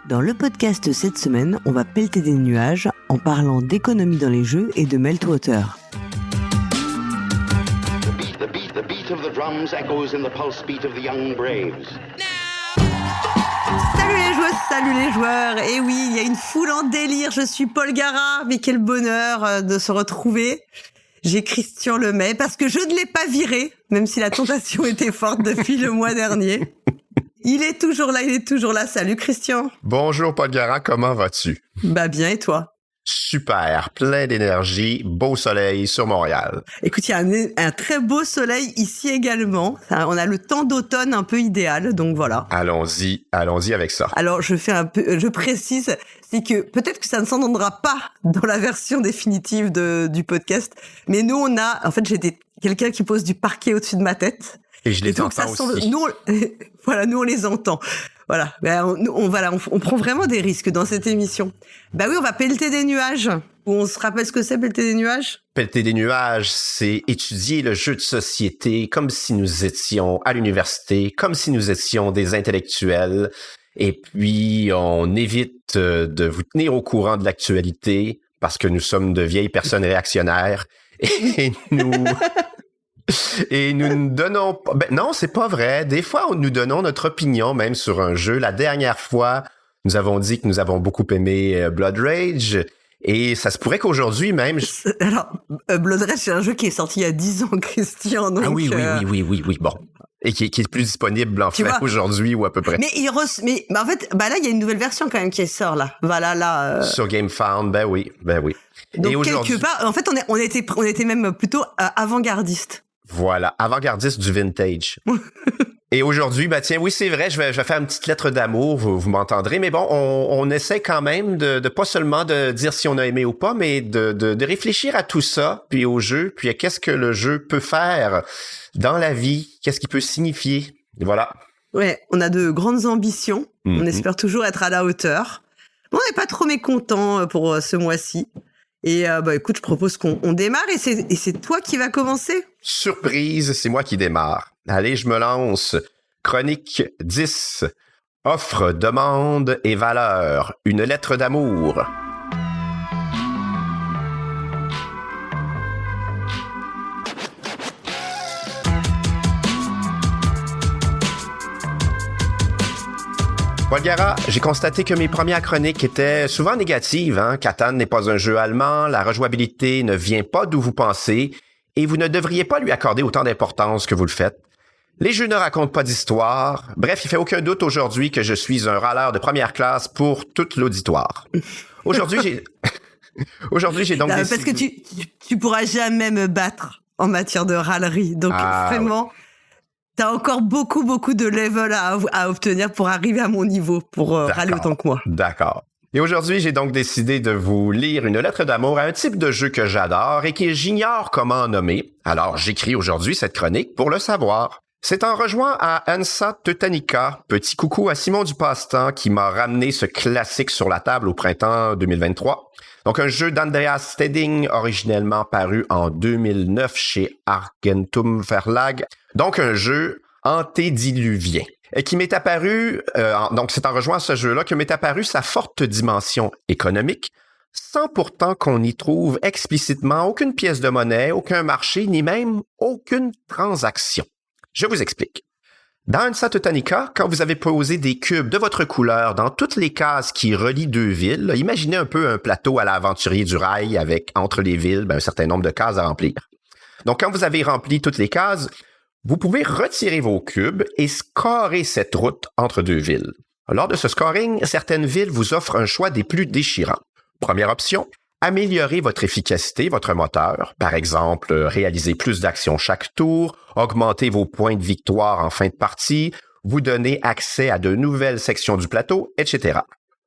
Dans le podcast cette semaine, on va pelleter des nuages en parlant d'économie dans les jeux et de Meltwater. The beat of the drums echoes in the pulse beat of the young braves. Salut les joueurs. Et oui, il y a une foule en délire. Je suis Paul Gara, mais quel bonheur de se retrouver. J'ai Christian Lemay parce que je ne l'ai pas viré, même si la tentation était forte depuis le mois dernier. Il est toujours là. Salut Christian. Bonjour Paul Gara, comment vas-tu? Bah bien, et toi? Super, plein d'énergie, beau soleil sur Montréal. Écoute, il y a un très beau soleil ici également. On a le temps d'automne un peu idéal, donc voilà. Allons-y avec ça. Alors, je précise, c'est que peut-être que ça ne s'entendra pas dans la version définitive du podcast, mais nous, j'étais quelqu'un qui pose du parquet au-dessus de ma tête. Et je les entends aussi. Nous, on les entend. Voilà, on prend vraiment des risques dans cette émission. Bah oui, on va pelleter des nuages. On se rappelle ce que c'est, pelleter des nuages? Pelleter des nuages, c'est étudier le jeu de société comme si nous étions à l'université, comme si nous étions des intellectuels. Et puis, on évite de vous tenir au courant de l'actualité parce que nous sommes de vieilles personnes réactionnaires. Et nous ne donnons pas... non, c'est pas vrai. Des fois, nous donnons notre opinion même sur un jeu. La dernière fois, nous avons dit que nous avons beaucoup aimé Blood Rage. Et ça se pourrait qu'aujourd'hui même... Alors, Blood Rage, c'est un jeu qui est sorti il y a 10 ans, Christian. Donc, oui. Bon. Et qui est plus disponible en fait aujourd'hui ou à peu près. Mais en fait, là, il y a une nouvelle version quand même qui sort là. Voilà, là. Sur GameFound, ben oui. Donc, et aujourd'hui... quelque part, en fait, on était même plutôt avant-gardiste. Voilà, avant-gardiste du vintage. Et aujourd'hui, oui, c'est vrai, je vais faire une petite lettre d'amour, vous m'entendrez, mais bon, on essaie quand même de pas seulement de dire si on a aimé ou pas, mais de réfléchir à tout ça, puis au jeu, puis à qu'est-ce que le jeu peut faire dans la vie, qu'est-ce qu'il peut signifier, et voilà. Ouais, on a de grandes ambitions, on espère toujours être à la hauteur. On n'est pas trop mécontents pour ce mois-ci. Et écoute, je propose qu'on démarre et c'est toi qui vas commencer. Surprise, c'est moi qui démarre. Allez, je me lance. Chronique 10. Offre, demande et valeur. Une lettre d'amour. Paul Gara, j'ai constaté que mes premières chroniques étaient souvent négatives. Catan n'est pas un jeu allemand, la rejouabilité ne vient pas d'où vous pensez, et vous ne devriez pas lui accorder autant d'importance que vous le faites. Les jeux ne racontent pas d'histoire. Bref, il fait aucun doute aujourd'hui que je suis un râleur de première classe pour tout l'auditoire. Aujourd'hui, j'ai donc décidé... Parce que tu pourras jamais me battre en matière de râlerie, donc vraiment... T'as encore beaucoup de level à obtenir pour arriver à mon niveau, pour râler autant que moi. D'accord. Et aujourd'hui, j'ai donc décidé de vous lire une lettre d'amour à un type de jeu que j'adore et que j'ignore comment nommer. Alors, j'écris aujourd'hui cette chronique pour le savoir. C'est en rejoignant à Hansa Teutonica, petit coucou à Simon du Passe-Temps qui m'a ramené ce classique sur la table au printemps 2023. Donc, un jeu d'Andreas Steding, originellement paru en 2009 chez Argentum Verlag. Donc, un jeu antédiluvien. Et qui m'est apparu, donc c'est en rejoignant ce jeu-là que m'est apparu sa forte dimension économique, sans pourtant qu'on y trouve explicitement aucune pièce de monnaie, aucun marché, ni même aucune transaction. Je vous explique. Dans Hansa Teutonica, quand vous avez posé des cubes de votre couleur dans toutes les cases qui relient deux villes, imaginez un peu un plateau à l'aventurier du rail avec, entre les villes, un certain nombre de cases à remplir. Donc, quand vous avez rempli toutes les cases, vous pouvez retirer vos cubes et scorer cette route entre deux villes. Lors de ce scoring, certaines villes vous offrent un choix des plus déchirants. Première option, améliorer votre efficacité, votre moteur. Par exemple, réaliser plus d'actions chaque tour, augmenter vos points de victoire en fin de partie, vous donner accès à de nouvelles sections du plateau, etc.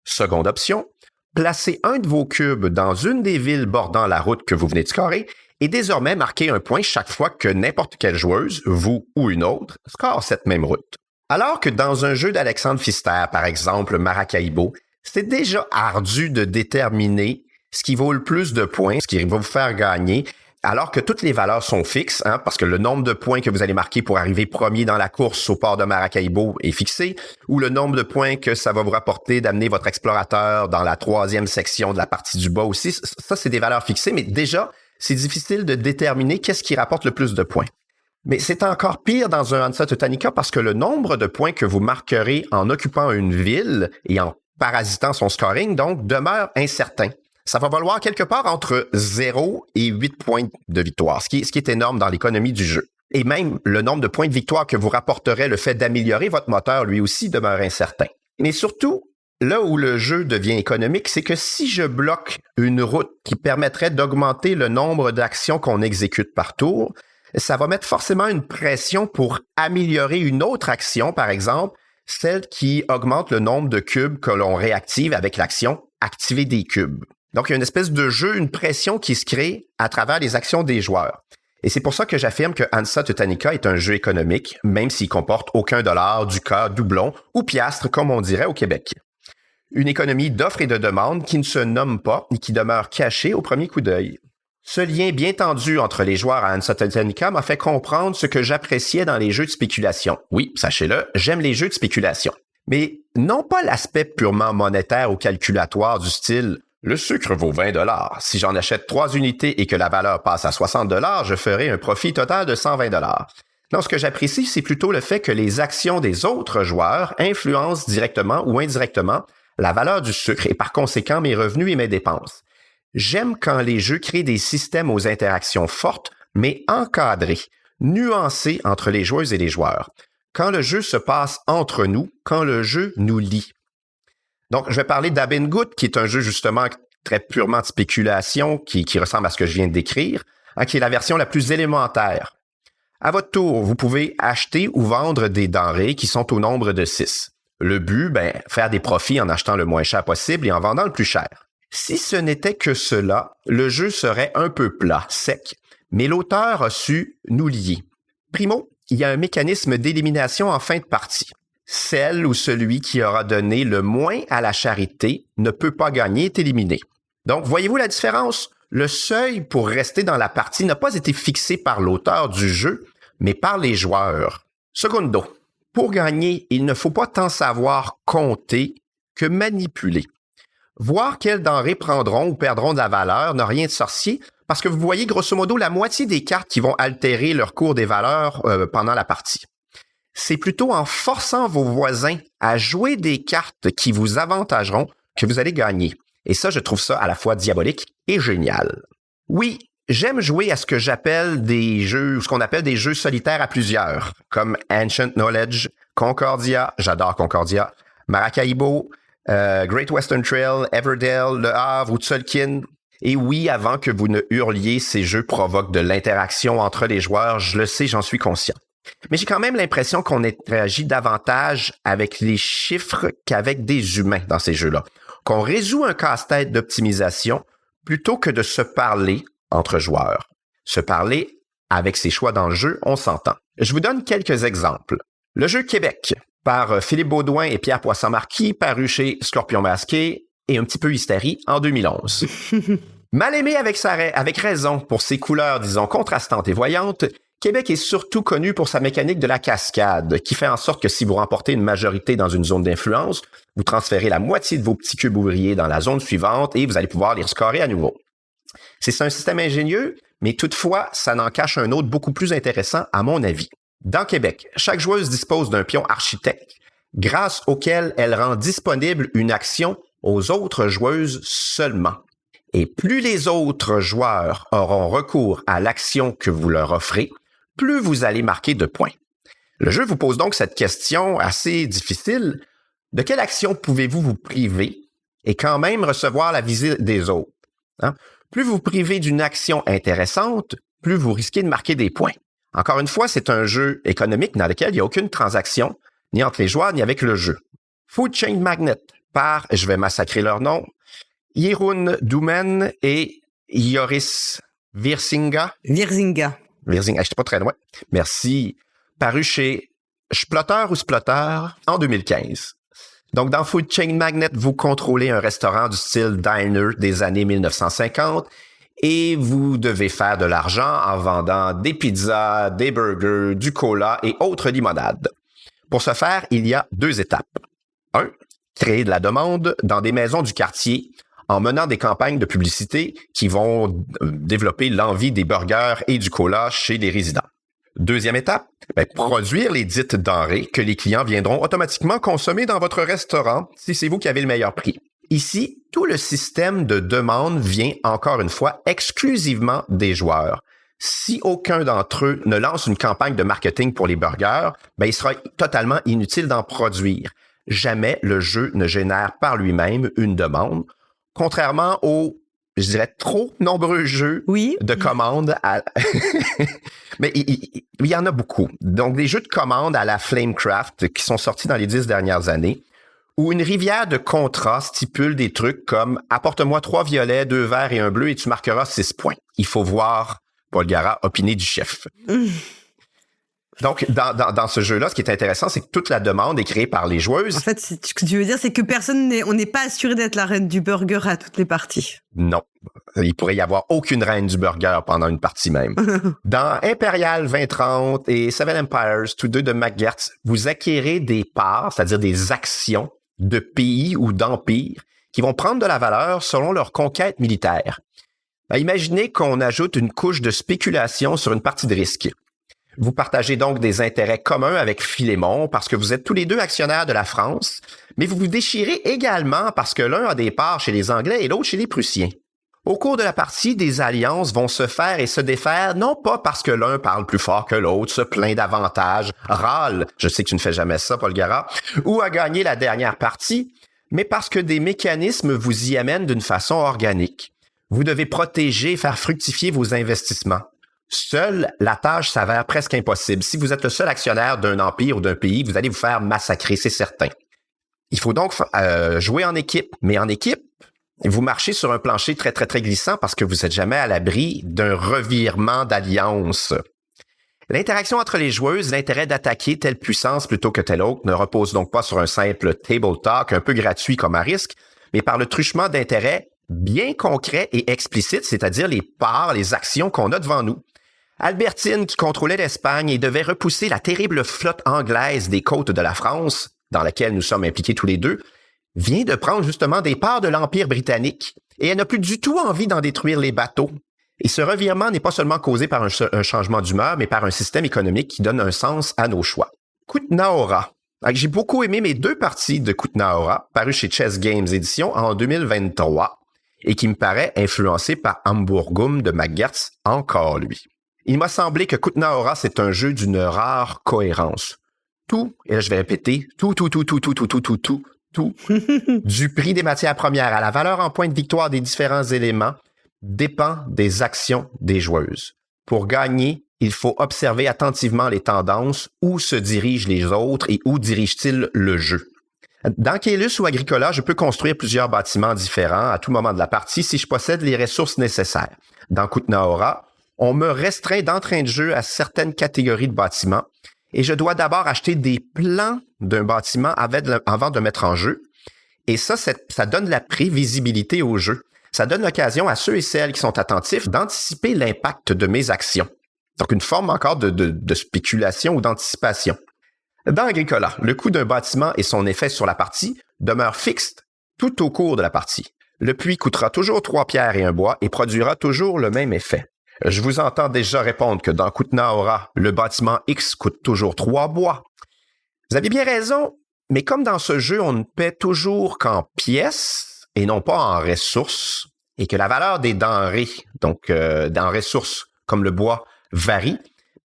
Seconde option, placer un de vos cubes dans une des villes bordant la route que vous venez de scorer et désormais marquer un point chaque fois que n'importe quelle joueuse, vous ou une autre, score cette même route. Alors que dans un jeu d'Alexandre Pfister, par exemple Maracaibo, c'est déjà ardu de déterminer ce qui vaut le plus de points, ce qui va vous faire gagner, alors que toutes les valeurs sont fixes, parce que le nombre de points que vous allez marquer pour arriver premier dans la course au port de Maracaibo est fixé, ou le nombre de points que ça va vous rapporter d'amener votre explorateur dans la 3e section de la partie du bas aussi. Ça, c'est des valeurs fixées, mais déjà, c'est difficile de déterminer qu'est-ce qui rapporte le plus de points. Mais c'est encore pire dans un Hansa Teutonica parce que le nombre de points que vous marquerez en occupant une ville et en parasitant son scoring, donc, demeure incertain. Ça va valoir quelque part entre 0 et 8 points de victoire, ce qui est énorme dans l'économie du jeu. Et même le nombre de points de victoire que vous rapporterait le fait d'améliorer votre moteur, lui aussi, demeure incertain. Mais surtout, là où le jeu devient économique, c'est que si je bloque une route qui permettrait d'augmenter le nombre d'actions qu'on exécute par tour, ça va mettre forcément une pression pour améliorer une autre action, par exemple, celle qui augmente le nombre de cubes que l'on réactive avec l'action « Activer des cubes ». Donc, il y a une espèce de jeu, une pression qui se crée à travers les actions des joueurs. Et c'est pour ça que j'affirme que Hansa Teutonica est un jeu économique, même s'il comporte aucun dollar, ducat, doublon ou piastre, comme on dirait au Québec. Une économie d'offres et de demandes qui ne se nomme pas et qui demeure cachée au premier coup d'œil. Ce lien bien tendu entre les joueurs à Hansa Teutonica m'a fait comprendre ce que j'appréciais dans les jeux de spéculation. Oui, sachez-le, j'aime les jeux de spéculation. Mais non pas l'aspect purement monétaire ou calculatoire du style « Le sucre vaut 20 $. Si j'en achète 3 unités et que la valeur passe à 60 $, je ferai un profit total de 120 $. Non, ce que j'apprécie, c'est plutôt le fait que les actions des autres joueurs influencent directement ou indirectement la valeur du sucre et par conséquent mes revenus et mes dépenses. J'aime quand les jeux créent des systèmes aux interactions fortes, mais encadrés, nuancés entre les joueuses et les joueurs. Quand le jeu se passe entre nous, quand le jeu nous lie. Donc, je vais parler d'Abendgut, qui est un jeu justement très purement de spéculation, qui ressemble à ce que je viens de décrire, qui est la version la plus élémentaire. À votre tour, vous pouvez acheter ou vendre des denrées qui sont au nombre de 6. Le but, faire des profits en achetant le moins cher possible et en vendant le plus cher. Si ce n'était que cela, le jeu serait un peu plat, sec, mais l'auteur a su nous lier. Primo, il y a un mécanisme d'élimination en fin de partie. Celle ou celui qui aura donné le moins à la charité ne peut pas gagner, est éliminé. Donc, voyez-vous la différence? Le seuil pour rester dans la partie n'a pas été fixé par l'auteur du jeu, mais par les joueurs. Secondo, pour gagner, il ne faut pas tant savoir compter que manipuler. Voir quelles denrées prendront ou perdront de la valeur n'a rien de sorcier, parce que vous voyez grosso modo la moitié des cartes qui vont altérer leur cours des valeurs pendant la partie. C'est plutôt en forçant vos voisins à jouer des cartes qui vous avantageront que vous allez gagner. Et ça, je trouve ça à la fois diabolique et génial. Oui, j'aime jouer à ce que j'appelle des jeux, ou ce qu'on appelle des jeux solitaires à plusieurs, comme Ancient Knowledge, Concordia, j'adore Concordia, Maracaibo, Great Western Trail, Everdell, Le Havre ou Tzolk'in. Et oui, avant que vous ne hurliez, ces jeux provoquent de l'interaction entre les joueurs, je le sais, j'en suis conscient. Mais j'ai quand même l'impression qu'on interagit davantage avec les chiffres qu'avec des humains dans ces jeux-là. Qu'on résout un casse-tête d'optimisation plutôt que de se parler entre joueurs. Se parler avec ses choix dans le jeu, on s'entend. Je vous donne quelques exemples. Le jeu Québec, par Philippe Baudouin et Pierre Poisson-Marquis, paru chez Scorpion Masqué et un petit peu Hystérie en 2011. Mal aimé avec raison pour ses couleurs, disons, contrastantes et voyantes, Québec est surtout connu pour sa mécanique de la cascade, qui fait en sorte que si vous remportez une majorité dans une zone d'influence, vous transférez la moitié de vos petits cubes ouvriers dans la zone suivante et vous allez pouvoir les rescorer à nouveau. C'est un système ingénieux, mais toutefois, ça n'en cache un autre beaucoup plus intéressant à mon avis. Dans Québec, chaque joueuse dispose d'un pion architecte, grâce auquel elle rend disponible une action aux autres joueuses seulement. Et plus les autres joueurs auront recours à l'action que vous leur offrez, plus vous allez marquer de points. Le jeu vous pose donc cette question assez difficile. De quelle action pouvez-vous vous priver et quand même recevoir la visite des autres? Plus vous privez d'une action intéressante, plus vous risquez de marquer des points. Encore une fois, c'est un jeu économique dans lequel il n'y a aucune transaction, ni entre les joueurs, ni avec le jeu. Food Chain Magnet, par, je vais massacrer leur nom, Jeroen Doumen et Joris Virzinga. Virzinga, j'étais pas très loin. Merci. Paru chez Splotter ou Splotter en 2015. Donc, dans Food Chain Magnet, vous contrôlez un restaurant du style diner des années 1950 et vous devez faire de l'argent en vendant des pizzas, des burgers, du cola et autres limonades. Pour ce faire, il y a 2 étapes. 1. Créer de la demande dans des maisons du quartier en menant des campagnes de publicité qui vont développer l'envie des burgers et du cola chez les résidents. 2e étape, produire les dites denrées que les clients viendront automatiquement consommer dans votre restaurant si c'est vous qui avez le meilleur prix. Ici, tout le système de demande vient encore une fois exclusivement des joueurs. Si aucun d'entre eux ne lance une campagne de marketing pour les burgers, il sera totalement inutile d'en produire. Jamais le jeu ne génère par lui-même une demande, contrairement aux, je dirais, trop nombreux jeux de commandes. Mais il y en a beaucoup. Donc, des jeux de commandes à la Flamecraft qui sont sortis dans les 10 dernières années, où une rivière de contrats stipule des trucs comme « Apporte-moi 3 violets, 2 verts et un bleu et tu marqueras 6 points ». Il faut voir Paul Gara opiner du chef. Donc, dans ce jeu-là, ce qui est intéressant, c'est que toute la demande est créée par les joueuses. En fait, ce que tu veux dire, c'est que on n'est pas assuré d'être la reine du burger à toutes les parties. Non. Il pourrait y avoir aucune reine du burger pendant une partie même. Dans Imperial 2030 et Seven Empires, tous 2 de McGertz, vous acquérez des parts, c'est-à-dire des actions de pays ou d'empires qui vont prendre de la valeur selon leur conquête militaire. Imaginez qu'on ajoute une couche de spéculation sur une partie de risque. Vous partagez donc des intérêts communs avec Philémon parce que vous êtes tous les 2 actionnaires de la France, mais vous vous déchirez également parce que l'un a des parts chez les Anglais et l'autre chez les Prussiens. Au cours de la partie, des alliances vont se faire et se défaire, non pas parce que l'un parle plus fort que l'autre, se plaint davantage, râle, je sais que tu ne fais jamais ça, Paul Gara, ou a gagné la dernière partie, mais parce que des mécanismes vous y amènent d'une façon organique. Vous devez protéger et faire fructifier vos investissements. Seule, la tâche s'avère presque impossible. Si vous êtes le seul actionnaire d'un empire ou d'un pays, vous allez vous faire massacrer, c'est certain. Il faut donc jouer en équipe, mais en équipe, vous marchez sur un plancher très, très, très glissant parce que vous n'êtes jamais à l'abri d'un revirement d'alliance. L'interaction entre les joueuses, l'intérêt d'attaquer telle puissance plutôt que telle autre ne repose donc pas sur un simple table talk un peu gratuit comme à risque, mais par le truchement d'intérêts bien concrets et explicites, c'est-à-dire les parts, les actions qu'on a devant nous. Albertine, qui contrôlait l'Espagne et devait repousser la terrible flotte anglaise des côtes de la France, dans laquelle nous sommes impliqués tous les 2, vient de prendre justement des parts de l'Empire britannique et elle n'a plus du tout envie d'en détruire les bateaux. Et ce revirement n'est pas seulement causé par un changement d'humeur, mais par un système économique qui donne un sens à nos choix. Kutna-Hora. J'ai beaucoup aimé mes 2 parties de Kutna-Hora, parues chez Chess Games Édition en 2023, et qui me paraît influencé par Hamburgum de McGertz, encore lui. Il m'a semblé que Kutna-Hora, c'est un jeu d'une rare cohérence. Tout, et là je vais répéter, tout, du prix des matières premières à la valeur en points de victoire des différents éléments, dépend des actions des joueuses. Pour gagner, il faut observer attentivement les tendances, où se dirigent les autres et où dirige-t-il le jeu. Dans Caelus ou Agricola, je peux construire plusieurs bâtiments différents à tout moment de la partie si je possède les ressources nécessaires. Dans Kutna-Hora, on me restreint d'entrée de jeu à certaines catégories de bâtiments et je dois d'abord acheter des plans d'un bâtiment avant de le mettre en jeu. Et ça donne de la prévisibilité au jeu. Ça donne l'occasion à ceux et celles qui sont attentifs d'anticiper l'impact de mes actions. Donc, une forme encore de spéculation ou d'anticipation. Dans Agricola, le coût d'un bâtiment et son effet sur la partie demeurent fixes tout au cours de la partie. Le puits coûtera toujours 3 pierres et un bois et produira toujours le même effet. Je vous entends déjà répondre que dans Kutna-Hora, le bâtiment X coûte toujours 3 bois. Vous avez bien raison, mais comme dans ce jeu, on ne paie toujours qu'en pièces et non pas en ressources, et que la valeur des denrées, donc dans ressources comme le bois, varie,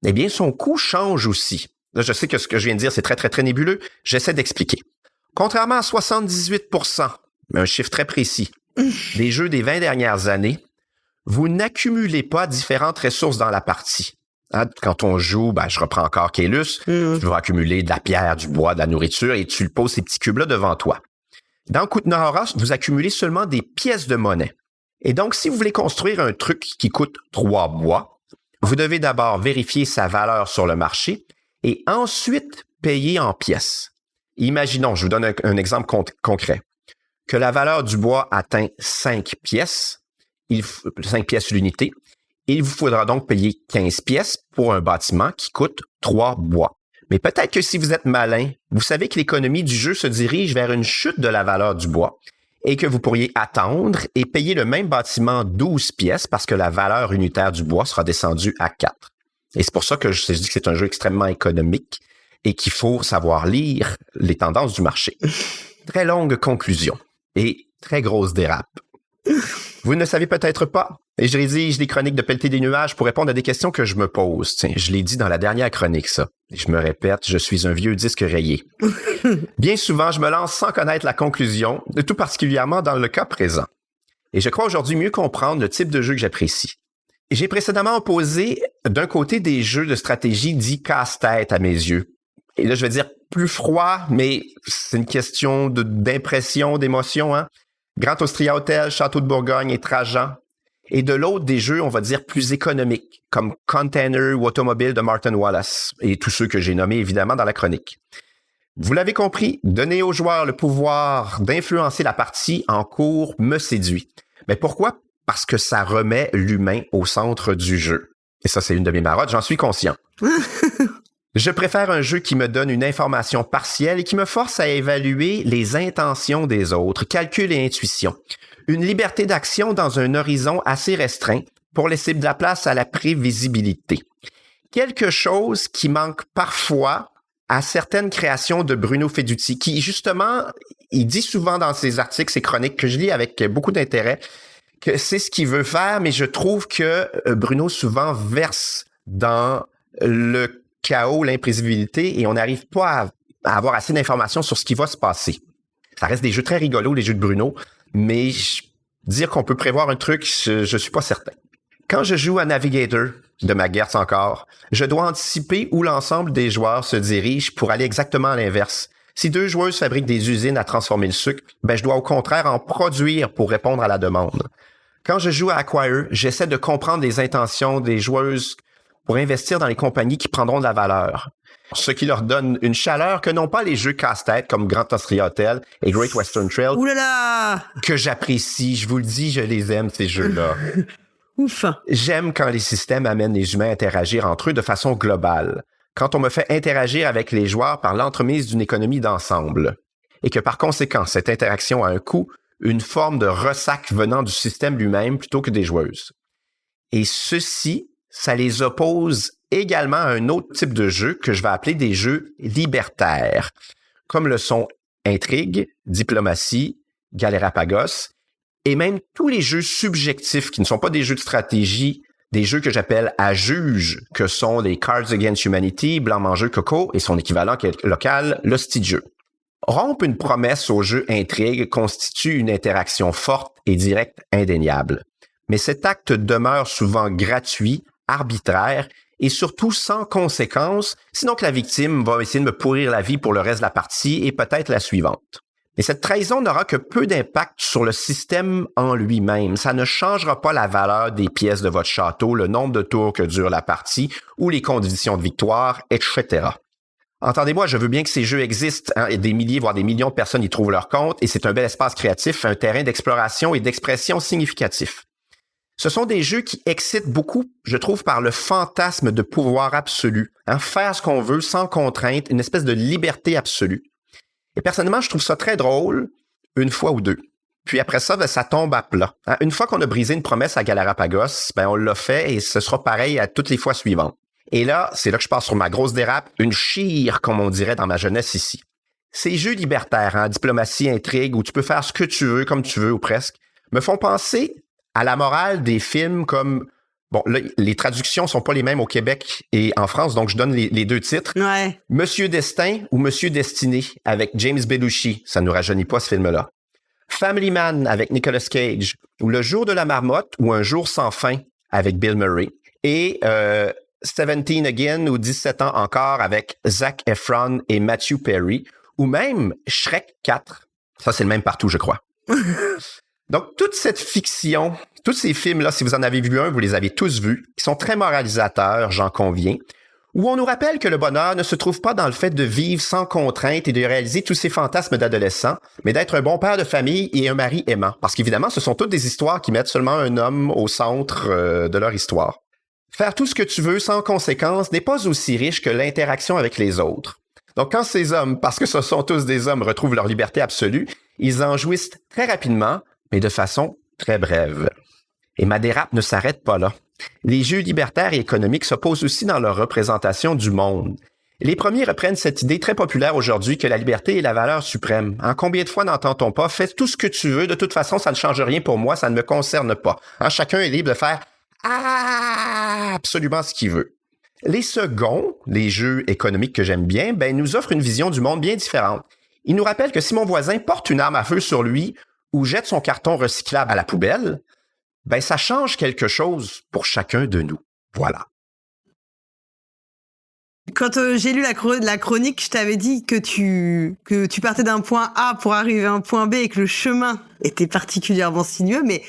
eh bien son coût change aussi. Là, je sais que ce que je viens de dire, c'est très, très, très nébuleux. J'essaie d'expliquer. Contrairement à 78%, mais un chiffre très précis, des jeux des 20 dernières années, vous n'accumulez pas différentes ressources dans la partie. Hein, quand on joue, je reprends encore Caelus, tu vas accumuler de la pierre, du bois, de la nourriture et tu le poses ces petits cubes-là devant toi. Dans Kutna-Hora, vous accumulez seulement des pièces de monnaie. Et donc, si vous voulez construire un truc qui coûte 3 bois, vous devez d'abord vérifier sa valeur sur le marché et ensuite payer en pièces. Imaginons, je vous donne un exemple concret, que la valeur du bois atteint 5 pièces 5 pièces l'unité. Il vous faudra donc payer 15 pièces pour un bâtiment qui coûte 3 bois. Mais peut-être que si vous êtes malin, vous savez que l'économie du jeu se dirige vers une chute de la valeur du bois et que vous pourriez attendre et payer le même bâtiment 12 pièces parce que la valeur unitaire du bois sera descendue à 4. Et c'est pour ça que je dis que c'est un jeu extrêmement économique et qu'il faut savoir lire les tendances du marché. Très longue conclusion et très grosse dérape. Vous ne le savez peut-être pas, et je rédige les chroniques de Pelleter des nuages pour répondre à des questions que je me pose. Tiens, je l'ai dit dans la dernière chronique, ça. Et je me répète, je suis un vieux disque rayé. Bien souvent, je me lance sans connaître la conclusion, tout particulièrement dans le cas présent. Et je crois aujourd'hui mieux comprendre le type de jeu que j'apprécie. J'ai précédemment opposé d'un côté des jeux de stratégie dits casse-tête à mes yeux. Et là, je vais dire plus froid, mais c'est une question d'impression, d'émotion, hein. Grand Austria Hotel, Château de Bourgogne et Trajan. Et de l'autre, des jeux, on va dire, plus économiques, comme Container ou Automobile de Martin Wallace, et tous ceux que j'ai nommés, évidemment, dans la chronique. Vous l'avez compris, donner aux joueurs le pouvoir d'influencer la partie en cours me séduit. Mais pourquoi? Parce que ça remet l'humain au centre du jeu. Et ça, c'est une de mes marottes, j'en suis conscient. Je préfère un jeu qui me donne une information partielle et qui me force à évaluer les intentions des autres, calcul et intuition. Une liberté d'action dans un horizon assez restreint pour laisser de la place à la prévisibilité. Quelque chose qui manque parfois à certaines créations de Bruno Feduti, qui justement, il dit souvent dans ses articles, ses chroniques que je lis avec beaucoup d'intérêt, que c'est ce qu'il veut faire, mais je trouve que Bruno souvent verse dans le chaos, l'imprévisibilité, et on n'arrive pas à avoir assez d'informations sur ce qui va se passer. Ça reste des jeux très rigolos, les jeux de Bruno, mais dire qu'on peut prévoir un truc, je suis pas certain. Quand je joue à Navigator, de ma Geertz encore, je dois anticiper où l'ensemble des joueurs se dirigent pour aller exactement à l'inverse. Si 2 joueuses fabriquent des usines à transformer le sucre, je dois au contraire en produire pour répondre à la demande. Quand je joue à Acquire, j'essaie de comprendre les intentions des joueuses pour investir dans les compagnies qui prendront de la valeur. Ce qui leur donne une chaleur que n'ont pas les jeux casse-tête comme Grand Austria Hotel et Great Western Trail. Ouh là là! Que j'apprécie, je vous le dis, je les aime, ces jeux-là. Ouf! J'aime quand les systèmes amènent les humains à interagir entre eux de façon globale. Quand on me fait interagir avec les joueurs par l'entremise d'une économie d'ensemble. Et que par conséquent, cette interaction a un coût, une forme de ressac venant du système lui-même plutôt que des joueuses. Et ceci, ça les oppose également à un autre type de jeu que je vais appeler des jeux libertaires, comme le sont Intrigue, Diplomatie, Galerapagos, et même tous les jeux subjectifs qui ne sont pas des jeux de stratégie, des jeux que j'appelle à juge, que sont les Cards Against Humanity, Blanc-Mangeux Coco et son équivalent local, l'Hostie-de-jeu. Rompre une promesse au jeu Intrigue constitue une interaction forte et directe indéniable. Mais cet acte demeure souvent gratuit, arbitraire et surtout sans conséquence, sinon que la victime va essayer de me pourrir la vie pour le reste de la partie et peut-être la suivante. Mais cette trahison n'aura que peu d'impact sur le système en lui-même. Ça ne changera pas la valeur des pièces de votre château, le nombre de tours que dure la partie ou les conditions de victoire, etc. Entendez-moi, je veux bien que ces jeux existent, hein, et des milliers, voire des millions de personnes y trouvent leur compte, et c'est un bel espace créatif, un terrain d'exploration et d'expression significatif. Ce sont des jeux qui excitent beaucoup, je trouve, par le fantasme de pouvoir absolu, hein, faire ce qu'on veut sans contrainte, une espèce de liberté absolue. Et personnellement, je trouve ça très drôle, une fois ou deux. Puis après ça, ça tombe à plat. Hein, une fois qu'on a brisé une promesse à Galerapagos, on l'a fait et ce sera pareil à toutes les fois suivantes. Et là, c'est là que je passe sur ma grosse dérape, une chire, comme on dirait dans ma jeunesse ici. Ces jeux libertaires, hein, diplomatie, intrigue, où tu peux faire ce que tu veux, comme tu veux ou presque, me font penser à la morale des films comme... Bon, là, les traductions sont pas les mêmes au Québec et en France, donc je donne les 2 titres. Ouais. Monsieur Destin ou Monsieur Destiné avec James Belushi, ça nous rajeunit pas ce film-là. Family Man avec Nicolas Cage, ou Le Jour de la Marmotte ou Un Jour sans fin avec Bill Murray. Et 17 Again ou 17 ans encore avec Zac Efron et Matthew Perry, ou même Shrek 4. Ça, c'est le même partout, je crois. Donc, toute cette fiction, tous ces films-là, si vous en avez vu un, vous les avez tous vus, qui sont très moralisateurs, j'en conviens, où on nous rappelle que le bonheur ne se trouve pas dans le fait de vivre sans contrainte et de réaliser tous ces fantasmes d'adolescents, mais d'être un bon père de famille et un mari aimant. Parce qu'évidemment, ce sont toutes des histoires qui mettent seulement un homme au centre de leur histoire. Faire tout ce que tu veux sans conséquence n'est pas aussi riche que l'interaction avec les autres. Donc quand ces hommes, parce que ce sont tous des hommes, retrouvent leur liberté absolue, ils en jouissent très rapidement, mais de façon très brève. Et ma dérape ne s'arrête pas là. Les jeux libertaires et économiques s'opposent aussi dans leur représentation du monde. Les premiers reprennent cette idée très populaire aujourd'hui que la liberté est la valeur suprême. Combien de fois n'entend-on pas « Fais tout ce que tu veux, de toute façon, ça ne change rien pour moi, ça ne me concerne pas. » Chacun est libre de faire absolument ce qu'il veut. Les seconds, les jeux économiques que j'aime bien, nous offrent une vision du monde bien différente. Ils nous rappellent que si mon voisin porte une arme à feu sur lui ou jette son carton recyclable à la poubelle, ça change quelque chose pour chacun de nous. Voilà. Quand j'ai lu la chronique, je t'avais dit que tu partais d'un point A pour arriver à un point B et que le chemin était particulièrement sinueux, mais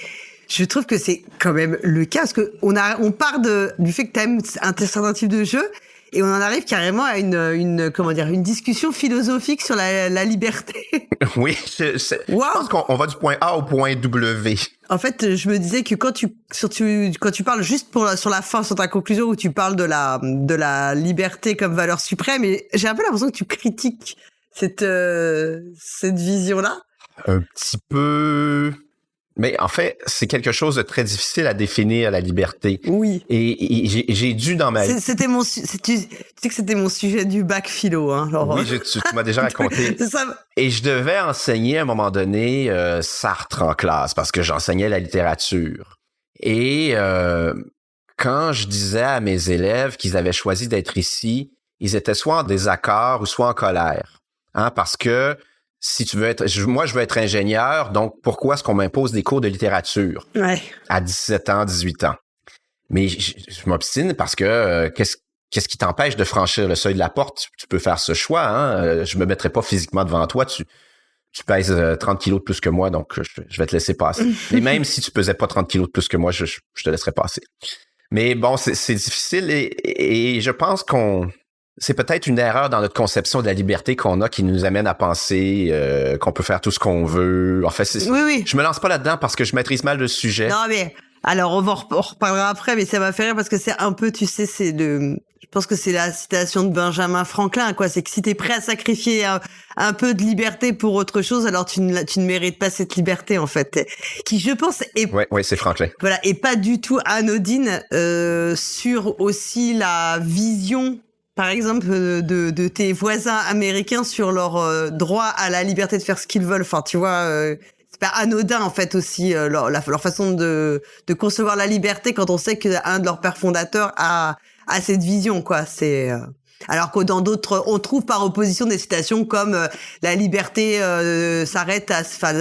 je trouve que c'est quand même le cas parce que on part du fait que t'aimes un certain type de jeu et on en arrive carrément à une discussion philosophique sur la liberté. Oui, je pense qu'on va du point A au point W. En fait, je me disais que quand tu parles juste sur la fin, sur ta conclusion où tu parles de la liberté comme valeur suprême, et j'ai un peu l'impression que tu critiques cette vision-là. Un petit peu. Mais en fait, c'est quelque chose de très difficile à définir, la liberté. Oui. Et j'ai dû dans ma vie. Tu sais que c'était mon sujet du bac philo, hein, Laurent. Oui, tu m'as déjà raconté. C'est ça. Et je devais enseigner à un moment donné Sartre en classe parce que j'enseignais la littérature. Et quand je disais à mes élèves qu'ils avaient choisi d'être ici, ils étaient soit en désaccord ou soit en colère. Parce que si tu veux moi, je veux être ingénieur, donc pourquoi est-ce qu'on m'impose des cours de littérature à 17 ans, 18 ans? Mais je m'obstine parce que qu'est-ce qui t'empêche de franchir le seuil de la porte? Tu peux faire ce choix. Je me mettrai pas physiquement devant toi. Tu pèses 30 kilos de plus que moi, donc je vais te laisser passer. Et même si tu pesais pas 30 kilos de plus que moi, je te laisserai passer. Mais bon, c'est difficile et je pense c'est peut-être une erreur dans notre conception de la liberté qu'on a qui nous amène à penser qu'on peut faire tout ce qu'on veut. En fait, oui. Je me lance pas là-dedans parce que je maîtrise mal le sujet. Non, mais alors on reparlera après, mais ça m'a fait rire parce que c'est un peu, tu sais, je pense que c'est la citation de Benjamin Franklin, quoi. C'est que si t'es prêt à sacrifier un peu de liberté pour autre chose, alors tu ne mérites pas cette liberté, en fait. Qui, je pense, est... Ouais, c'est Franklin. Voilà, et pas du tout anodine, sur aussi la vision, par exemple, de tes voisins américains sur leur droit à la liberté de faire ce qu'ils veulent. Enfin, tu vois, c'est pas anodin, en fait, aussi, leur façon de concevoir la liberté quand on sait qu'un de leurs pères fondateurs a cette vision, quoi. C'est alors que dans d'autres, on trouve par opposition des citations comme la liberté la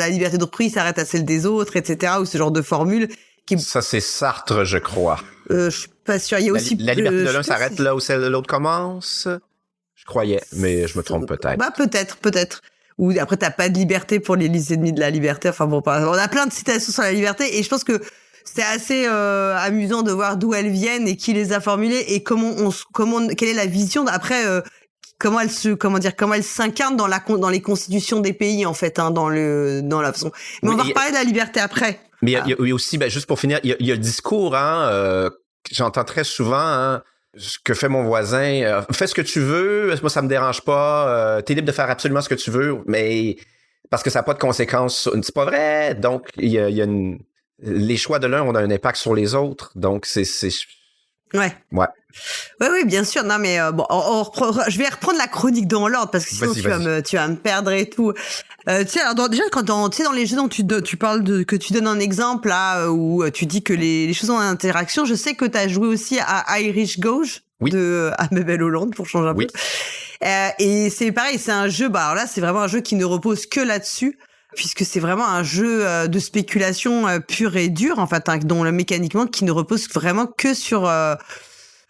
liberté d'autrui s'arrête à celle des autres, etc. ou ce genre de formule. Ça, c'est Sartre, je crois. Je suis pas sûr. Il y a aussi la liberté de l'un s'arrête là où celle de l'autre commence. Je croyais, mais je me trompe peut-être. Peut-être. Ou après, t'as pas de liberté pour les ennemis de la liberté. Enfin bon, on a plein de citations sur la liberté et je pense que c'est assez amusant de voir d'où elles viennent et qui les a formulées et quelle est la vision après comment elle s'incarne dans les constitutions des pays, en fait, dans la façon. Mais on va reparler de la liberté après. Mais il y a aussi, juste pour finir, il y a le discours que j'entends très souvent, ce que fait mon voisin, fais ce que tu veux, moi ça me dérange pas, t'es libre de faire absolument ce que tu veux, mais parce que ça n'a pas de conséquences. C'est pas vrai. Donc il y a les choix de l'un ont un impact sur les autres. Donc c'est Ouais. Oui, bien sûr. Non, mais bon, je vais reprendre la chronique dans l'ordre parce que sinon tu vas me perdre et tout. Tu sais, alors déjà quand dans les jeux dont tu parles que tu donnes un exemple là où tu dis que les choses ont une interaction, je sais que tu as joué aussi à Irish Gauge de Amabel Hollande pour changer un peu. Et c'est pareil, c'est un jeu. Alors là, c'est vraiment un jeu qui ne repose que là-dessus, puisque c'est vraiment un jeu de spéculation pure et dure, en fait, dont mécaniquement qui ne repose vraiment que sur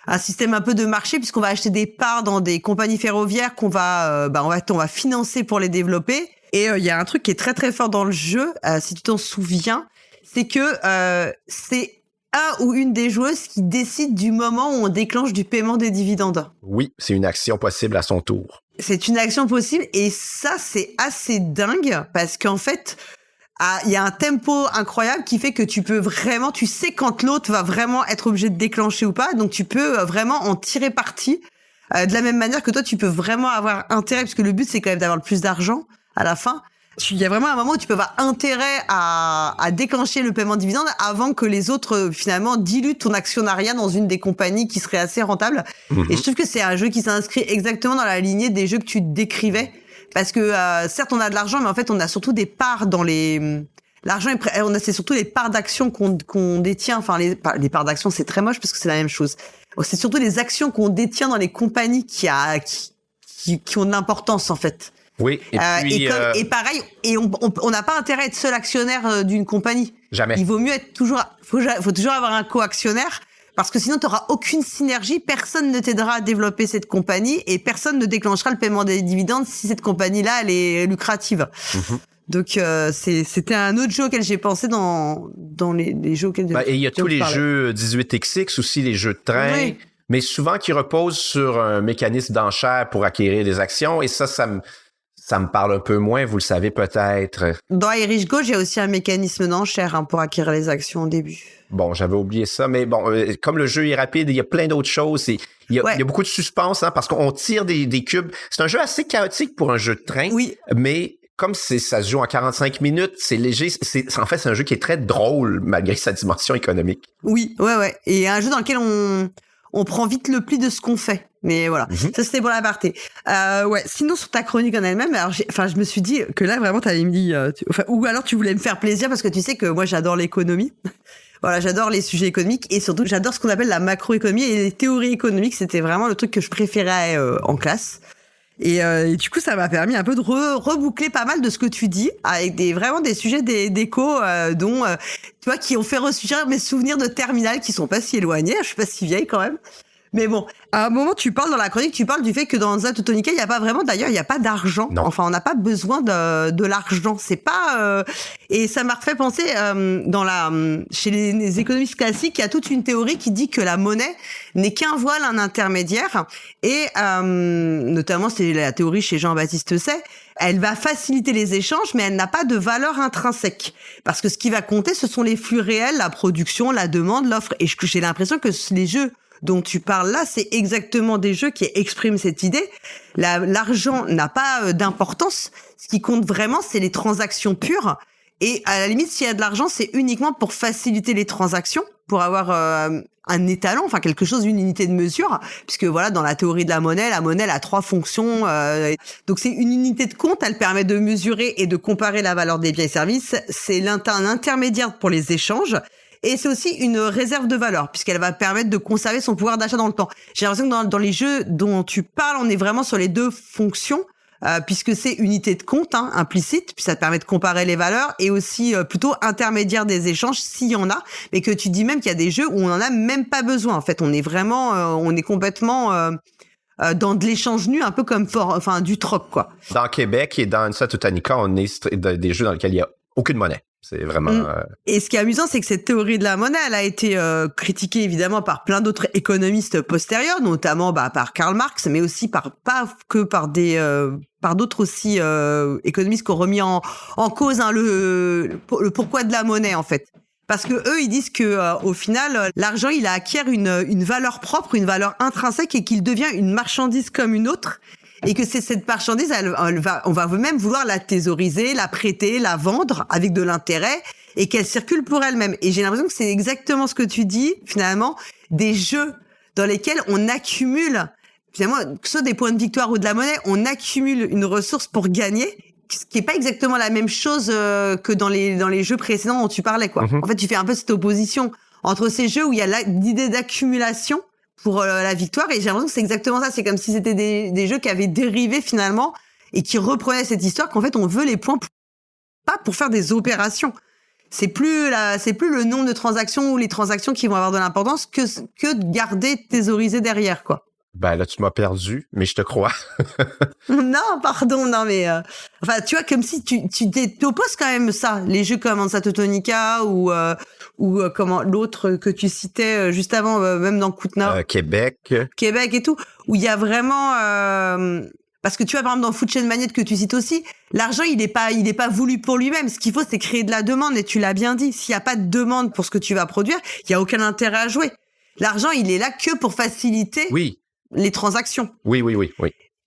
un système un peu de marché, puisqu'on va acheter des parts dans des compagnies ferroviaires qu'on va on va financer pour les développer. Et il y a un truc qui est très très fort dans le jeu, si tu t'en souviens, c'est que c'est un ou une des joueuses qui décide du moment où on déclenche du paiement des dividendes. Oui, c'est une action possible à son tour. C'est une action possible et ça, c'est assez dingue parce qu'en fait, il y a un tempo incroyable qui fait que tu peux vraiment, tu sais quand l'autre va vraiment être obligé de déclencher ou pas, donc tu peux vraiment en tirer parti. De la même manière que toi, tu peux vraiment avoir intérêt, parce que le but, c'est quand même d'avoir le plus d'argent à la fin. Il y a vraiment un moment où tu peux avoir intérêt à déclencher le paiement de dividendes avant que les autres, finalement, diluent ton actionnariat dans une des compagnies qui serait assez rentable. Et je trouve que c'est un jeu qui s'inscrit exactement dans la lignée des jeux que tu décrivais. Parce que, certes, on a de l'argent, mais en fait, on a surtout des parts dans les... L'argent, c'est surtout les parts d'actions qu'on détient. Enfin, les parts d'actions, c'est très moche parce que c'est la même chose. C'est surtout les actions qu'on détient dans les compagnies qui ont de l'importance, en fait. Oui, et puis... et pareil, et on n'a pas intérêt à être seul actionnaire d'une compagnie. Jamais. Il vaut mieux être faut toujours avoir un co-actionnaire, parce que sinon tu n'auras aucune synergie, personne ne t'aidera à développer cette compagnie, et personne ne déclenchera le paiement des dividendes si cette compagnie-là, elle est lucrative. Donc c'était un autre jeu auquel j'ai pensé dans les jeux auxquels et il y a tous les jeux 18XX aussi, les jeux de train, oui. Mais souvent qui reposent sur un mécanisme d'enchère pour acquérir des actions, et ça me parle un peu moins, vous le savez peut-être. Dans Irish Go, j'ai aussi un mécanisme d'enchère pour acquérir les actions au début. Bon, j'avais oublié ça, mais bon, comme le jeu est rapide, il y a plein d'autres choses. Il y a beaucoup de suspense, parce qu'on tire des cubes. C'est un jeu assez chaotique pour un jeu de train, oui. Mais comme ça se joue en 45 minutes, c'est léger. En fait, c'est un jeu qui est très drôle malgré sa dimension économique. Oui, ouais. Et un jeu dans lequel on prend vite le pli de ce qu'on fait. Mais voilà, ça c'était pour l'aparté. Sinon sur ta chronique en elle-même, alors je me suis dit que là vraiment t'allais me dire, ou alors tu voulais me faire plaisir parce que tu sais que moi j'adore l'économie. Voilà, j'adore les sujets économiques et surtout j'adore ce qu'on appelle la macroéconomie et les théories économiques. C'était vraiment le truc que je préférais en classe. Et du coup, ça m'a permis un peu de reboucler pas mal de ce que tu dis, avec vraiment des sujets d'écho, dont tu vois, qui ont fait ressurgir mes souvenirs de terminale qui sont pas si éloignés. Je suis pas si vieille quand même. Mais bon, à un moment, tu parles dans la chronique, tu parles du fait que dans Teutonica, il y a pas vraiment, d'ailleurs, il y a pas d'argent. Non. Enfin, on n'a pas besoin de l'argent. C'est pas, et ça m'a refait penser, chez les économistes classiques, il y a toute une théorie qui dit que la monnaie n'est qu'un voile, un intermédiaire. Et, notamment, c'est la théorie chez Jean-Baptiste Say. Elle va faciliter les échanges, mais elle n'a pas de valeur intrinsèque. Parce que ce qui va compter, ce sont les flux réels, la production, la demande, l'offre. Et j'ai l'impression que les jeux dont tu parles là, c'est exactement des jeux qui expriment cette idée. L'argent n'a pas d'importance. Ce qui compte vraiment, c'est les transactions pures. Et à la limite, s'il y a de l'argent, c'est uniquement pour faciliter les transactions, pour avoir un étalon, enfin quelque chose, une unité de mesure. Puisque voilà, dans la théorie de la monnaie elle a 3 fonctions. Donc c'est une unité de compte, elle permet de mesurer et de comparer la valeur des biens et services. C'est un intermédiaire pour les échanges. Et c'est aussi une réserve de valeur, puisqu'elle va permettre de conserver son pouvoir d'achat dans le temps. J'ai l'impression que dans les jeux dont tu parles, on est vraiment sur les 2 fonctions, puisque c'est unité de compte implicite, puis ça te permet de comparer les valeurs, et aussi plutôt intermédiaire des échanges, s'il y en a, mais que tu dis même qu'il y a des jeux où on en a même pas besoin. En fait, on est vraiment, on est complètement dans de l'échange nu, un peu comme du troc, quoi. Dans Québec et dans Teutonica, on est des jeux dans lesquels il y a aucune monnaie. C'est vraiment... Et ce qui est amusant, c'est que cette théorie de la monnaie, elle a été critiquée évidemment par plein d'autres économistes postérieurs, notamment par Karl Marx, mais aussi pas que par d'autres aussi économistes qui ont remis en cause le pourquoi de la monnaie en fait. Parce que eux, ils disent que au final, l'argent, il acquiert une valeur propre, une valeur intrinsèque, et qu'il devient une marchandise comme une autre. Et que c'est cette marchandise, on va même vouloir la thésauriser, la prêter, la vendre avec de l'intérêt, et qu'elle circule pour elle-même. Et j'ai l'impression que c'est exactement ce que tu dis, finalement, des jeux dans lesquels on accumule, finalement, que ce soit des points de victoire ou de la monnaie, on accumule une ressource pour gagner, ce qui est pas exactement la même chose que dans les jeux précédents dont tu parlais, quoi. En fait, tu fais un peu cette opposition entre ces jeux où il y a l'idée d'accumulation pour la victoire, et j'ai l'impression que c'est exactement ça. C'est comme si c'était des jeux qui avaient dérivé finalement et qui reprenaient cette histoire qu'en fait on veut les points pas pour faire des opérations. C'est plus le nombre de transactions ou les transactions qui vont avoir de l'importance que de garder thésaurisé derrière, quoi. Ben là, tu m'as perdu, mais je te crois. Non, pardon, non, mais tu vois, comme si tu t'opposes quand même ça, les jeux comme Hansa Teutonica ou ou comment l'autre que tu citais juste avant, même dans Kootenay, Québec et tout, où il y a vraiment parce que tu vois, par exemple, dans Food Chain Magnet que tu cites aussi, l'argent, il est pas voulu pour lui-même. Ce qu'il faut, c'est créer de la demande, et tu l'as bien dit. S'il y a pas de demande pour ce que tu vas produire, il y a aucun intérêt à jouer. L'argent, il est là que pour faciliter les transactions. Oui.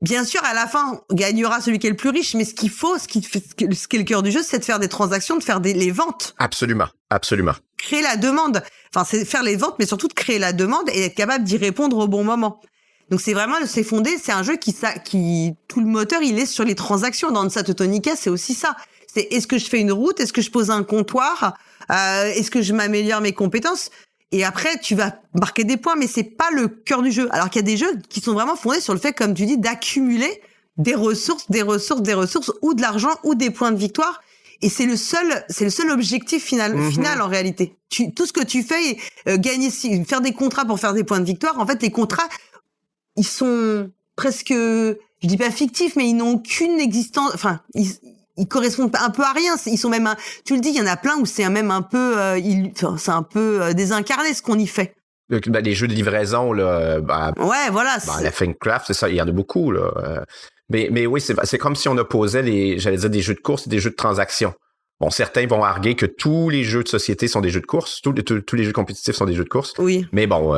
Bien sûr, à la fin, gagnera celui qui est le plus riche, mais ce qu'il faut, ce qui est le cœur du jeu, c'est de faire des transactions, de faire les ventes. Absolument. Créer la demande. Enfin, c'est faire les ventes, mais surtout de créer la demande et être capable d'y répondre au bon moment. Donc c'est fondé, c'est un jeu qui tout le moteur, il est sur les transactions. Dans Hansa Teutonica, c'est aussi ça. C'est est-ce que je fais une route, est-ce que je pose un comptoir, est-ce que je m'améliore mes compétences? Et après, tu vas marquer des points, mais c'est pas le cœur du jeu. Alors qu'il y a des jeux qui sont vraiment fondés sur le fait, comme tu dis, d'accumuler des ressources, ou de l'argent, ou des points de victoire. Et c'est le seul objectif final en réalité. Tout ce que tu fais, faire des contrats pour faire des points de victoire. En fait, les contrats, ils sont presque, je dis pas fictifs, mais ils n'ont aucune existence. Enfin, ils correspondent un peu à rien. Ils sont même, tu le dis, il y en a plein où c'est même un peu, c'est un peu désincarné ce qu'on y fait. Les jeux de livraison, là, ouais, voilà. La Thinktcraft, c'est ça, il y en a beaucoup, là. Mais oui, c'est comme si on opposait des jeux de course et des jeux de transaction. Bon, certains vont arguer que tous les jeux de société sont des jeux de course, tous les jeux compétitifs sont des jeux de course. Oui. Mais bon,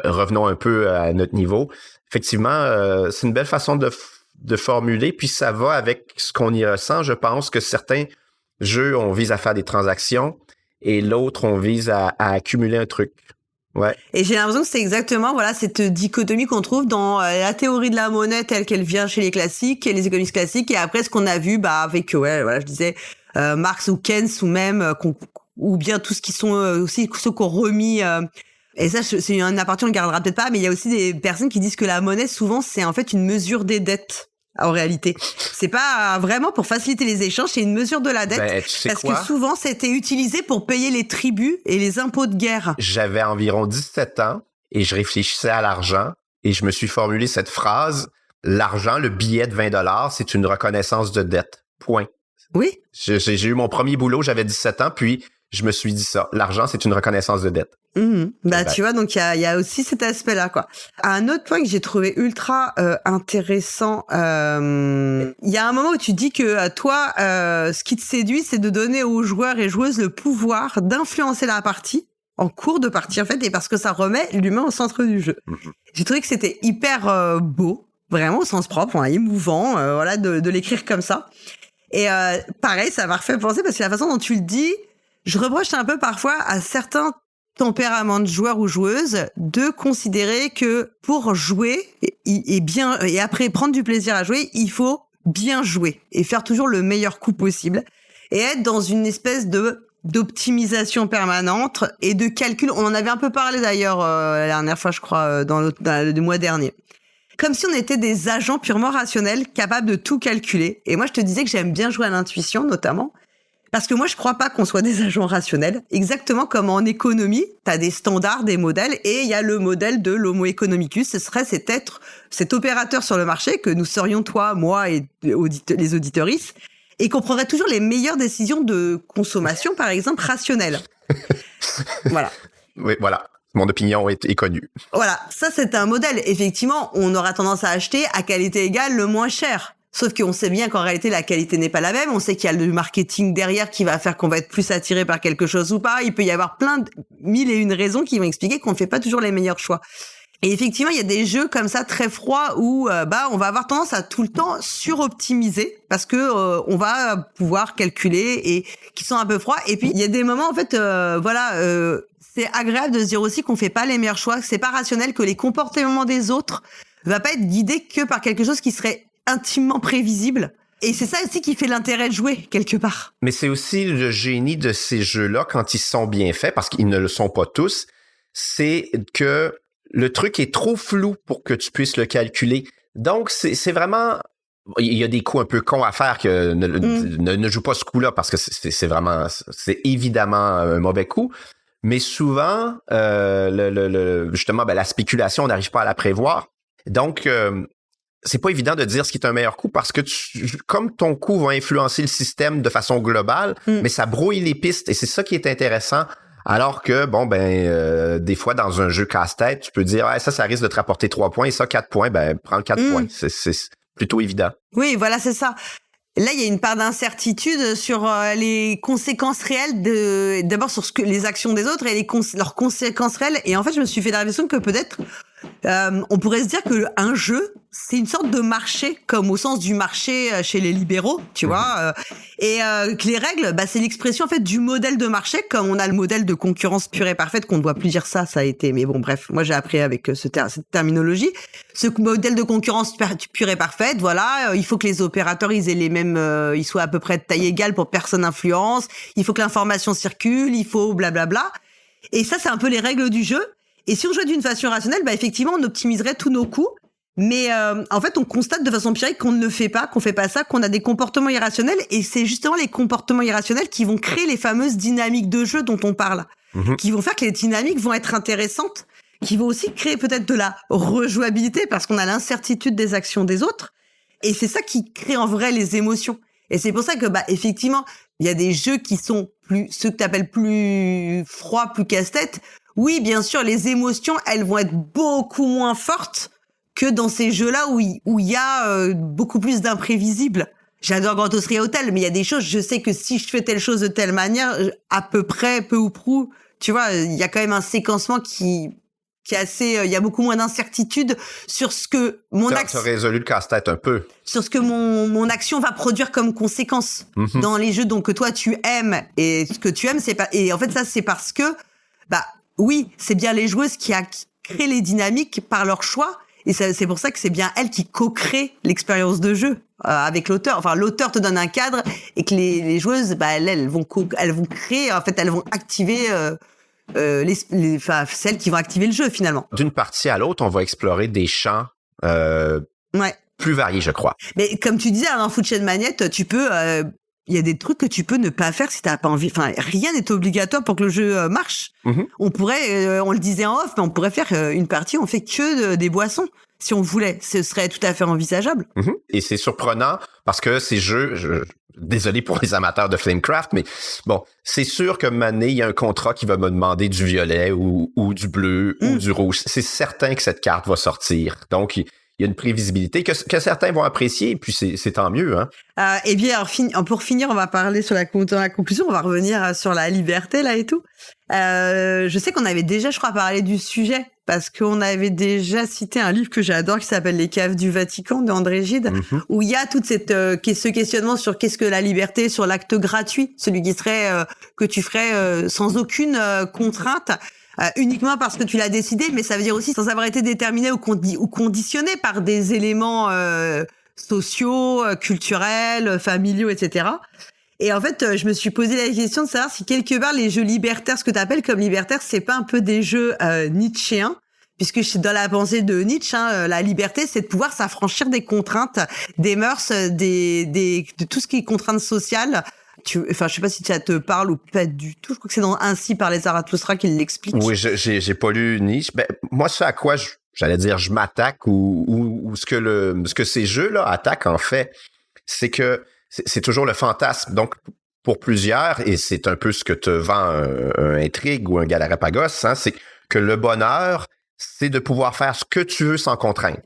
revenons un peu à notre niveau. Effectivement, c'est une belle façon de formuler, puis ça va avec ce qu'on y ressent. Je pense que certains jeux, on vise à faire des transactions et l'autre, on vise à accumuler un truc. Ouais. Et j'ai l'impression que c'est exactement cette dichotomie qu'on trouve dans la théorie de la monnaie telle qu'elle vient chez les classiques et les économistes classiques, et après ce qu'on a vu avec je disais Marx ou Keynes, ou même ou bien tout ce qui sont aussi ceux qui ont remis et ça c'est un aparté, on le gardera peut-être pas, mais il y a aussi des personnes qui disent que la monnaie souvent c'est en fait une mesure des dettes. En réalité, c'est pas vraiment pour faciliter les échanges, c'est une mesure de la dette, parce que souvent c'était utilisé pour payer les tributs et les impôts de guerre. J'avais environ 17 ans et je réfléchissais à l'argent et je me suis formulé cette phrase: l'argent, le billet de 20$, c'est une reconnaissance de dette. Point. Oui. J'ai eu mon premier boulot, j'avais 17 ans, puis je me suis dit ça. L'argent, c'est une reconnaissance de dette. Tu vois, donc il y a aussi cet aspect-là, quoi. Un autre point que j'ai trouvé ultra intéressant, il y a un moment où tu dis que toi, ce qui te séduit, c'est de donner aux joueurs et joueuses le pouvoir d'influencer la partie, en cours de partie en fait, et parce que ça remet l'humain au centre du jeu. J'ai trouvé que c'était hyper beau, vraiment au sens propre, émouvant, de l'écrire comme ça. Et pareil, ça m'a refait penser, parce que la façon dont tu le dis, je reproche un peu parfois à certains tempéraments de joueurs ou joueuses de considérer que pour jouer et après prendre du plaisir à jouer, il faut bien jouer et faire toujours le meilleur coup possible et être dans une espèce d'optimisation permanente et de calcul. On en avait un peu parlé d'ailleurs la dernière fois, je crois, dans le mois dernier. Comme si on était des agents purement rationnels, capables de tout calculer. Et moi, je te disais que j'aime bien jouer à l'intuition, notamment. Parce que moi, je crois pas qu'on soit des agents rationnels. Exactement comme en économie, t'as des standards, des modèles, et il y a le modèle de l'homo economicus. Ce serait cet opérateur sur le marché que nous serions, toi, moi et les auditeuristes, et qu'on prendrait toujours les meilleures décisions de consommation, par exemple, rationnelles. Voilà. Oui, voilà. Mon opinion est connue. Voilà. Ça, c'est un modèle. Effectivement, on aura tendance à acheter à qualité égale le moins cher. Sauf qu'on sait bien qu'en réalité, la qualité n'est pas la même. On sait qu'il y a le marketing derrière qui va faire qu'on va être plus attiré par quelque chose ou pas. Il peut y avoir mille et une raisons qui vont expliquer qu'on ne fait pas toujours les meilleurs choix. Et effectivement, il y a des jeux comme ça très froids où on va avoir tendance à tout le temps suroptimiser parce que on va pouvoir calculer et qui sont un peu froids. Et puis il y a des moments en fait c'est agréable de se dire aussi qu'on fait pas les meilleurs choix, que c'est pas rationnel, que les comportements des autres va pas être guidé que par quelque chose qui serait intimement prévisible. Et c'est ça aussi qui fait l'intérêt de jouer, quelque part. Mais c'est aussi le génie de ces jeux-là, quand ils sont bien faits, parce qu'ils ne le sont pas tous, c'est que le truc est trop flou pour que tu puisses le calculer. Donc, c'est vraiment... Il y a des coups un peu cons à faire que ne joue pas ce coup-là, parce que c'est évidemment un mauvais coup. Mais souvent, justement, la spéculation, on n'arrive pas à la prévoir. Donc... c'est pas évident de dire ce qui est un meilleur coup parce que comme ton coup va influencer le système de façon globale, mais ça brouille les pistes et c'est ça qui est intéressant Alors que, des fois, dans un jeu casse-tête, tu peux dire, ça risque de te rapporter 3 points, et ça, 4 points, prends 4 points. C'est plutôt évident. Oui, voilà, c'est ça. Là, il y a une part d'incertitude sur les conséquences réelles d'abord sur les actions des autres et leurs conséquences réelles. Et en fait, je me suis fait la réflexion que peut-être on pourrait se dire que un jeu, c'est une sorte de marché, comme au sens du marché chez les libéraux, tu vois. Et que les règles, c'est l'expression en fait du modèle de marché, comme on a le modèle de concurrence pure et parfaite, qu'on ne doit plus dire ça a été. Mais bon, bref, moi j'ai appris avec cette terminologie. Ce modèle de concurrence pure et parfaite, voilà, il faut que les opérateurs ils aient les mêmes, ils soient à peu près de taille égale pour que personne influence. Il faut que l'information circule, il faut blablabla. Et ça, c'est un peu les règles du jeu. Et si on jouait d'une façon rationnelle, effectivement, on optimiserait tous nos coûts. Mais en fait, on constate de façon empirique qu'on ne le fait pas, qu'on fait pas ça, qu'on a des comportements irrationnels. Et c'est justement les comportements irrationnels qui vont créer les fameuses dynamiques de jeu dont on parle, qui vont faire que les dynamiques vont être intéressantes, qui vont aussi créer peut-être de la rejouabilité parce qu'on a l'incertitude des actions des autres. Et c'est ça qui crée en vrai les émotions. Et c'est pour ça que, effectivement, il y a des jeux qui sont ceux que t'appelles plus froids, plus casse-tête. Oui, bien sûr, les émotions, elles vont être beaucoup moins fortes que dans ces jeux-là où il y a beaucoup plus d'imprévisibles. J'adore Grand Austria Hotel, mais il y a des choses, je sais que si je fais telle chose de telle manière, à peu près, peu ou prou, tu vois, il y a quand même un séquencement qui est assez, il y a beaucoup moins d'incertitude sur ce que mon action. Tu as résolu le casse-tête un peu. Sur ce que mon action va produire comme conséquence dans les jeux donc que toi tu aimes, et ce que tu aimes, c'est pas, et en fait ça c'est parce que, oui, c'est bien les joueuses qui créent les dynamiques par leur choix. Et c'est pour ça que c'est bien elles qui co-créent l'expérience de jeu avec l'auteur. Enfin, l'auteur te donne un cadre et que les joueuses, elles vont créer. En fait, elles vont activer celles qui vont activer le jeu finalement. D'une partie à l'autre, on va explorer des champs plus variés, je crois. Mais comme tu disais, dans Food Chain Magnette, tu peux. Il y a des trucs que tu peux ne pas faire si t'as pas envie. Enfin, rien n'est obligatoire pour que le jeu marche. On pourrait, on le disait en off, mais on pourrait faire une partie, on fait que des boissons. Si on voulait, ce serait tout à fait envisageable. Et c'est surprenant parce que ces jeux, désolé pour les amateurs de Flamecraft, mais bon, c'est sûr que Mané, il y a un contrat qui va me demander du violet ou du bleu ou du rouge. C'est certain que cette carte va sortir. Donc, il y a une prévisibilité que certains vont apprécier, et puis c'est tant mieux. Eh bien, alors, pour finir, on va parler sur la conclusion, on va revenir sur la liberté, là, et tout. Je sais qu'on avait déjà, je crois, parlé du sujet, parce qu'on avait déjà cité un livre que j'adore, qui s'appelle Les caves du Vatican, de André Gide, où il y a toute ce questionnement sur qu'est-ce que la liberté, sur l'acte gratuit, celui qui serait, que tu ferais sans aucune contrainte, uniquement parce que tu l'as décidé, mais ça veut dire aussi sans avoir été déterminé ou conditionné par des éléments sociaux, culturels, familiaux, etc. Et en fait, je me suis posé la question de savoir si quelque part les jeux libertaires, ce que tu appelles comme libertaire, c'est pas un peu des jeux nietzschéens, puisque dans la pensée de Nietzsche, la liberté, c'est de pouvoir s'affranchir des contraintes, des mœurs, de tout ce qui est contraintes sociales. Je sais pas si ça te parle ou pas du tout. Je crois que c'est dans Ainsi parlait Zarathustra qu'il l'explique. Oui, j'ai pas lu Nietzsche. Moi, ce à quoi j'allais dire je m'attaque ou ce que ces jeux-là attaquent en fait, c'est que c'est toujours le fantasme. Donc, pour plusieurs, et c'est un peu ce que te vend un Intrigue ou un Galarapagos, c'est que le bonheur, c'est de pouvoir faire ce que tu veux sans contrainte.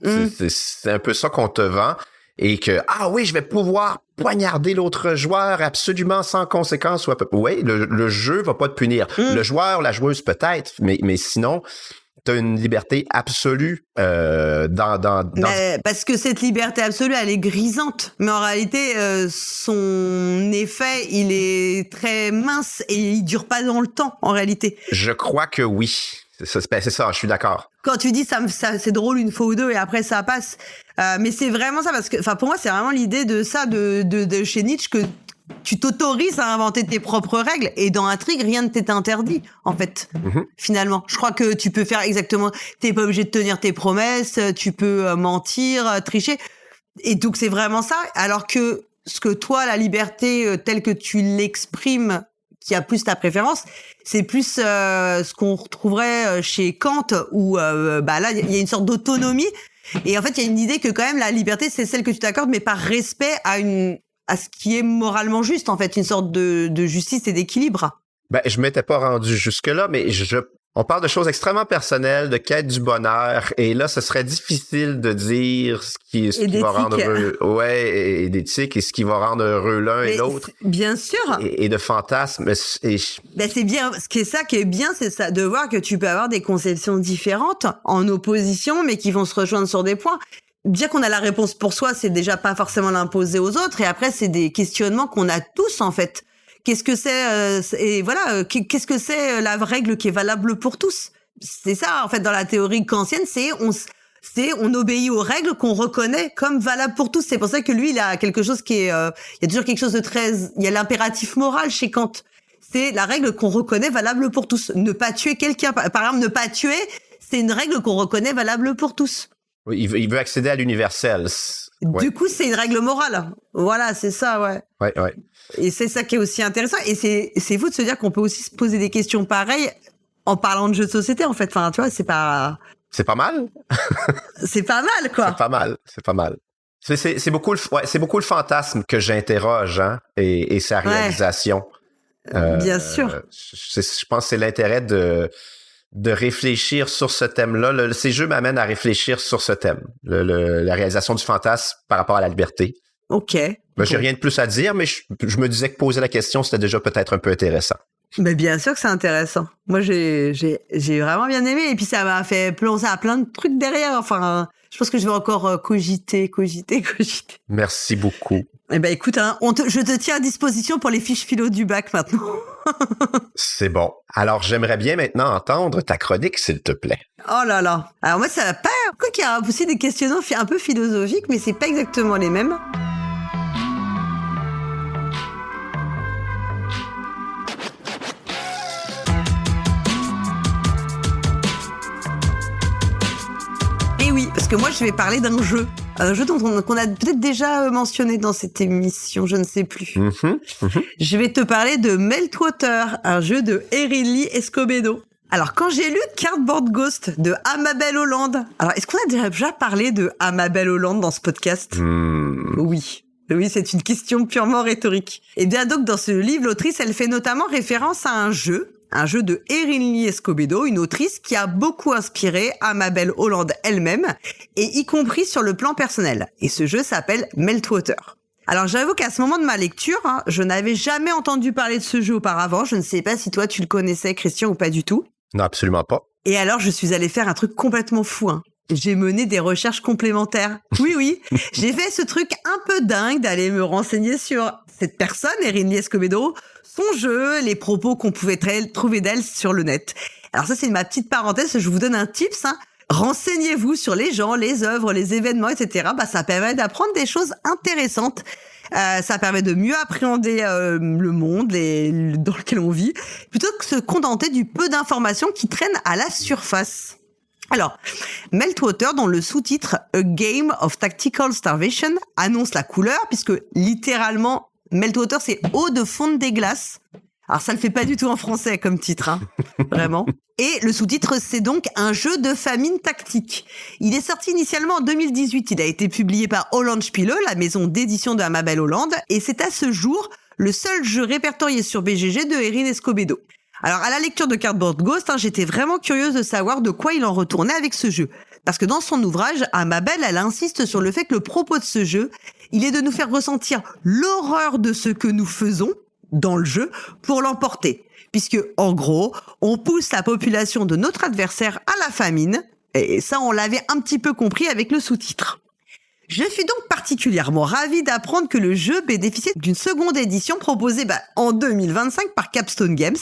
C'est un peu ça qu'on te vend. Et que, oui, je vais pouvoir poignarder l'autre joueur absolument sans conséquence. Oui, le jeu va pas te punir. Le joueur, la joueuse peut-être, mais sinon, t'as une liberté absolue parce que cette liberté absolue, elle est grisante. Mais en réalité, son effet, il est très mince et il dure pas dans le temps, en réalité. Je crois que oui. C'est ça, je suis d'accord. Quand tu dis ça, c'est drôle une fois ou deux et après ça passe. Mais c'est vraiment ça parce que, pour moi, c'est vraiment l'idée de ça, de chez Nietzsche, que tu t'autorises à inventer tes propres règles et dans Intrigue, rien ne t'est interdit, en fait, finalement. Je crois que tu peux faire exactement, t'es pas obligé de tenir tes promesses, tu peux mentir, tricher. Et donc, c'est vraiment ça. Alors que ce que toi, la liberté telle que tu l'exprimes, qui a plus ta préférence, c'est plus ce qu'on retrouverait chez Kant où là il y a une sorte d'autonomie et en fait il y a une idée que quand même la liberté c'est celle que tu t'accordes mais par respect à ce qui est moralement juste en fait, une sorte de justice et d'équilibre. Ben, je m'étais pas rendu jusque-là, mais on parle de choses extrêmement personnelles, de quête du bonheur, et là, ce serait difficile de dire ce qui va rendre heureux. Ouais, et d'éthique, et ce qui va rendre heureux l'un et l'autre. Bien sûr. Et de fantasmes. Ben, c'est bien. Ce qui est bien, c'est ça, de voir que tu peux avoir des conceptions différentes, en opposition, mais qui vont se rejoindre sur des points. Dire qu'on a la réponse pour soi, c'est déjà pas forcément l'imposer aux autres, et après, c'est des questionnements qu'on a tous, en fait. Qu'est-ce que c'est et voilà, qu'est-ce que c'est la règle qui est valable pour tous? C'est ça en fait dans la théorie kantienne, on obéit aux règles qu'on reconnaît comme valables pour tous. C'est pour ça que lui il a quelque chose qui est il y a toujours quelque chose de très il y a l'impératif moral chez Kant. C'est la règle qu'on reconnaît valable pour tous. Ne pas tuer quelqu'un par exemple, ne pas tuer, c'est une règle qu'on reconnaît valable pour tous. Oui, il veut accéder à l'universel. Ouais. Du coup, c'est une règle morale. Voilà, c'est ça, ouais. Ouais. Et c'est ça qui est aussi intéressant. Et c'est fou de se dire qu'on peut aussi se poser des questions pareilles en parlant de jeux de société, en fait. Enfin, tu vois, c'est pas... C'est pas mal? C'est pas mal, quoi. C'est pas mal. C'est beaucoup le fantasme que j'interroge, hein, et sa réalisation. Bien sûr. Je pense que c'est l'intérêt de réfléchir sur ce thème-là. Ces jeux m'amènent à réfléchir sur ce thème, la réalisation du fantasme par rapport à la liberté. OK. Ben, j'ai rien de plus à dire, mais je me disais que poser la question, c'était déjà peut-être un peu intéressant. Mais bien sûr que c'est intéressant. Moi, j'ai vraiment bien aimé. Et puis, ça m'a fait penser à plein de trucs derrière. Enfin, je pense que je vais encore cogiter. Merci beaucoup. Eh ben, écoute, hein, je te tiens à disposition pour les fiches philo du bac maintenant. C'est bon. Alors, j'aimerais bien maintenant entendre ta chronique, s'il te plaît. Oh là là. Alors moi, ça va pas... Quoi qu'il y a aussi des questionnements un peu philosophiques, mais c'est pas exactement les mêmes. Et oui, parce que moi, je vais parler d'un jeu qu'on a peut-être déjà mentionné dans cette émission, je ne sais plus. Je vais te parler de Meltwater, un jeu de Erin Lee Escobedo. Alors, quand j'ai lu Cardboard Ghost de Amabel Holland, alors est-ce qu'on a déjà parlé de Amabel Holland dans ce podcast? Oui, c'est une question purement rhétorique. Et bien donc, dans ce livre, l'autrice, elle fait notamment référence à un jeu de Erin Lee Escobedo, une autrice qui a beaucoup inspiré Amabel Holland elle-même, et y compris sur le plan personnel. Et ce jeu s'appelle Meltwater. Alors j'avoue qu'à ce moment de ma lecture, je n'avais jamais entendu parler de ce jeu auparavant. Je ne sais pas si toi tu le connaissais, Christian, ou pas du tout. Non, absolument pas. Et alors je suis allée faire un truc complètement fou. J'ai mené des recherches complémentaires. Oui, j'ai fait ce truc un peu dingue d'aller me renseigner sur cette personne, Erin Lee Escobedo, son jeu, les propos qu'on pouvait trouver d'elle sur le net. Alors ça, c'est ma petite parenthèse, je vous donne un tips. Renseignez-vous sur les gens, les œuvres, les événements, etc. Ça permet d'apprendre des choses intéressantes. Ça permet de mieux appréhender le monde dans lequel on vit, plutôt que de se contenter du peu d'informations qui traînent à la surface. Alors, Meltwater, dont le sous-titre « A Game of Tactical Starvation » annonce la couleur, puisque littéralement, Meltwater, c'est eau de fonte des glaces. Alors, ça ne le fait pas du tout en français comme titre, vraiment. Et le sous-titre, c'est donc un jeu de famine tactique. Il est sorti initialement en 2018. Il a été publié par Holland Spiele, la maison d'édition de Amabel Holland, et c'est à ce jour le seul jeu répertorié sur BGG de Erin Escobedo. Alors, à la lecture de Cardboard Ghost, j'étais vraiment curieuse de savoir de quoi il en retournait avec ce jeu. Parce que dans son ouvrage, Amabel, elle insiste sur le fait que le propos de ce jeu, il est de nous faire ressentir l'horreur de ce que nous faisons dans le jeu pour l'emporter. Puisque, en gros, on pousse la population de notre adversaire à la famine. Et ça, on l'avait un petit peu compris avec le sous-titre. Je suis donc particulièrement ravie d'apprendre que le jeu bénéficie d'une seconde édition proposée en 2025 par Capstone Games,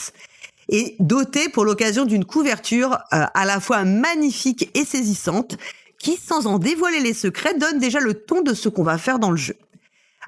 et doté pour l'occasion d'une couverture à la fois magnifique et saisissante, qui, sans en dévoiler les secrets, donne déjà le ton de ce qu'on va faire dans le jeu.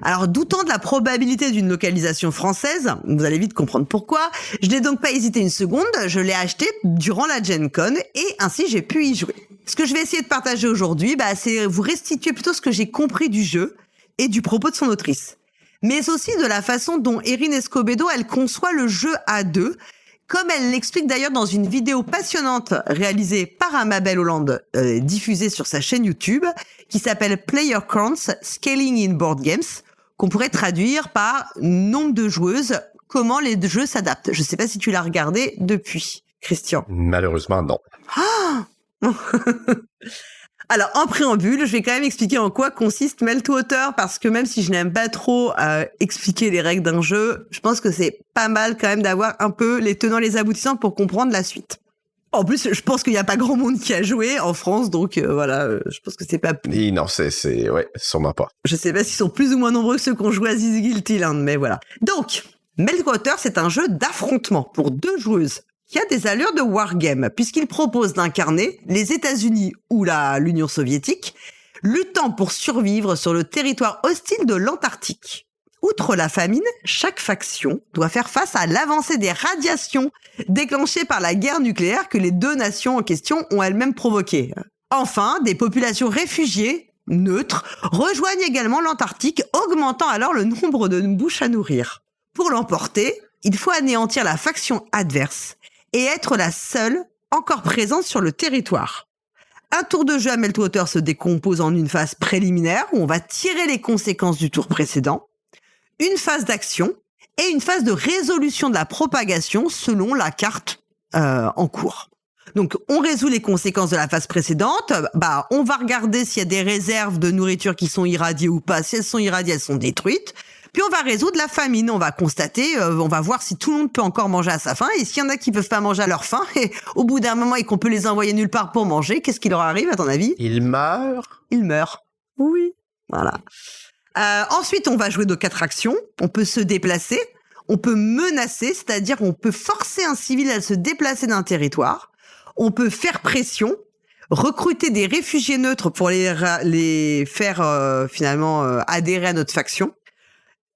Alors, doutant de la probabilité d'une localisation française, vous allez vite comprendre pourquoi, je n'ai donc pas hésité une seconde, je l'ai acheté durant la Gen Con, et ainsi j'ai pu y jouer. Ce que je vais essayer de partager aujourd'hui, c'est vous restituer plutôt ce que j'ai compris du jeu et du propos de son autrice. Mais aussi de la façon dont Erin Escobedo, elle conçoit le jeu à deux, comme elle l'explique d'ailleurs dans une vidéo passionnante réalisée par Amabel Holland, diffusée sur sa chaîne YouTube, qui s'appelle Player Counts Scaling in Board Games, qu'on pourrait traduire par nombre de joueuses comment les jeux s'adaptent. Je sais pas si tu l'as regardé depuis, Christian. Malheureusement, non. Alors, en préambule, je vais quand même expliquer en quoi consiste Meltwater, parce que même si je n'aime pas trop expliquer les règles d'un jeu, je pense que c'est pas mal quand même d'avoir un peu les tenants et les aboutissants pour comprendre la suite. En plus, je pense qu'il n'y a pas grand monde qui a joué en France, donc voilà, je pense que c'est pas... Et non, ouais, sûrement pas. Je sais pas s'ils sont plus ou moins nombreux que ceux qui ont joué à This Guilty Land, mais voilà. Donc, Meltwater, c'est un jeu d'affrontement pour 2 joueuses, qui a des allures de wargame, puisqu'il propose d'incarner les États-Unis ou l'Union soviétique, luttant pour survivre sur le territoire hostile de l'Antarctique. Outre la famine, chaque faction doit faire face à l'avancée des radiations déclenchées par la guerre nucléaire que les 2 nations en question ont elles-mêmes provoquée. Enfin, des populations réfugiées, neutres, rejoignent également l'Antarctique, augmentant alors le nombre de bouches à nourrir. Pour l'emporter, il faut anéantir la faction adverse et être la seule encore présente sur le territoire. Un tour de jeu à Meltwater se décompose en une phase préliminaire où on va tirer les conséquences du tour précédent, une phase d'action et une phase de résolution de la propagation selon la carte en cours. Donc, on résout les conséquences de la phase précédente. On va regarder s'il y a des réserves de nourriture qui sont irradiées ou pas. Si elles sont irradiées, elles sont détruites. Puis on va résoudre la famine. On va constater, on va voir si tout le monde peut encore manger à sa faim. Et s'il y en a qui peuvent pas manger à leur faim, et au bout d'un moment et qu'on peut les envoyer nulle part pour manger, qu'est-ce qui leur arrive à ton avis ? Ils meurent ? Ils meurent. Oui. Voilà. Ensuite, on va jouer nos 4 actions. On peut se déplacer. On peut menacer, c'est-à-dire on peut forcer un civil à se déplacer d'un territoire. On peut faire pression, recruter des réfugiés neutres pour les faire finalement adhérer à notre faction.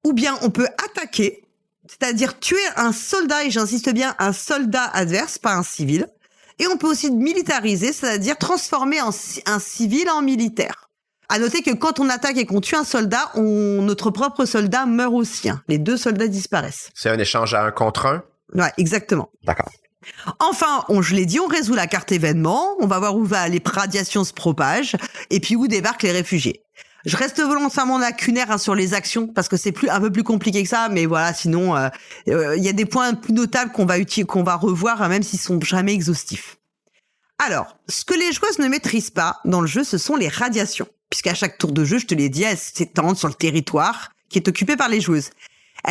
Ou bien on peut attaquer, c'est-à-dire tuer un soldat, et j'insiste bien, un soldat adverse, pas un civil. Et on peut aussi militariser, c'est-à-dire transformer un civil en militaire. À noter que quand on attaque et qu'on tue un soldat, notre propre soldat meurt aussi. Les 2 soldats disparaissent. C'est un échange à 1 contre 1? Ouais, exactement. D'accord. Enfin, je l'ai dit, on résout la carte événement, on va voir où les radiations se propagent, et puis où débarquent les réfugiés. Je reste volontairement lacunaire sur les actions, parce que c'est un peu plus compliqué que ça, mais voilà, sinon, y a des points plus notables qu'on va revoir, même s'ils sont jamais exhaustifs. Alors, ce que les joueuses ne maîtrisent pas dans le jeu, ce sont les radiations. Puisqu'à chaque tour de jeu, je te l'ai dit, elles s'étendent sur le territoire qui est occupé par les joueuses.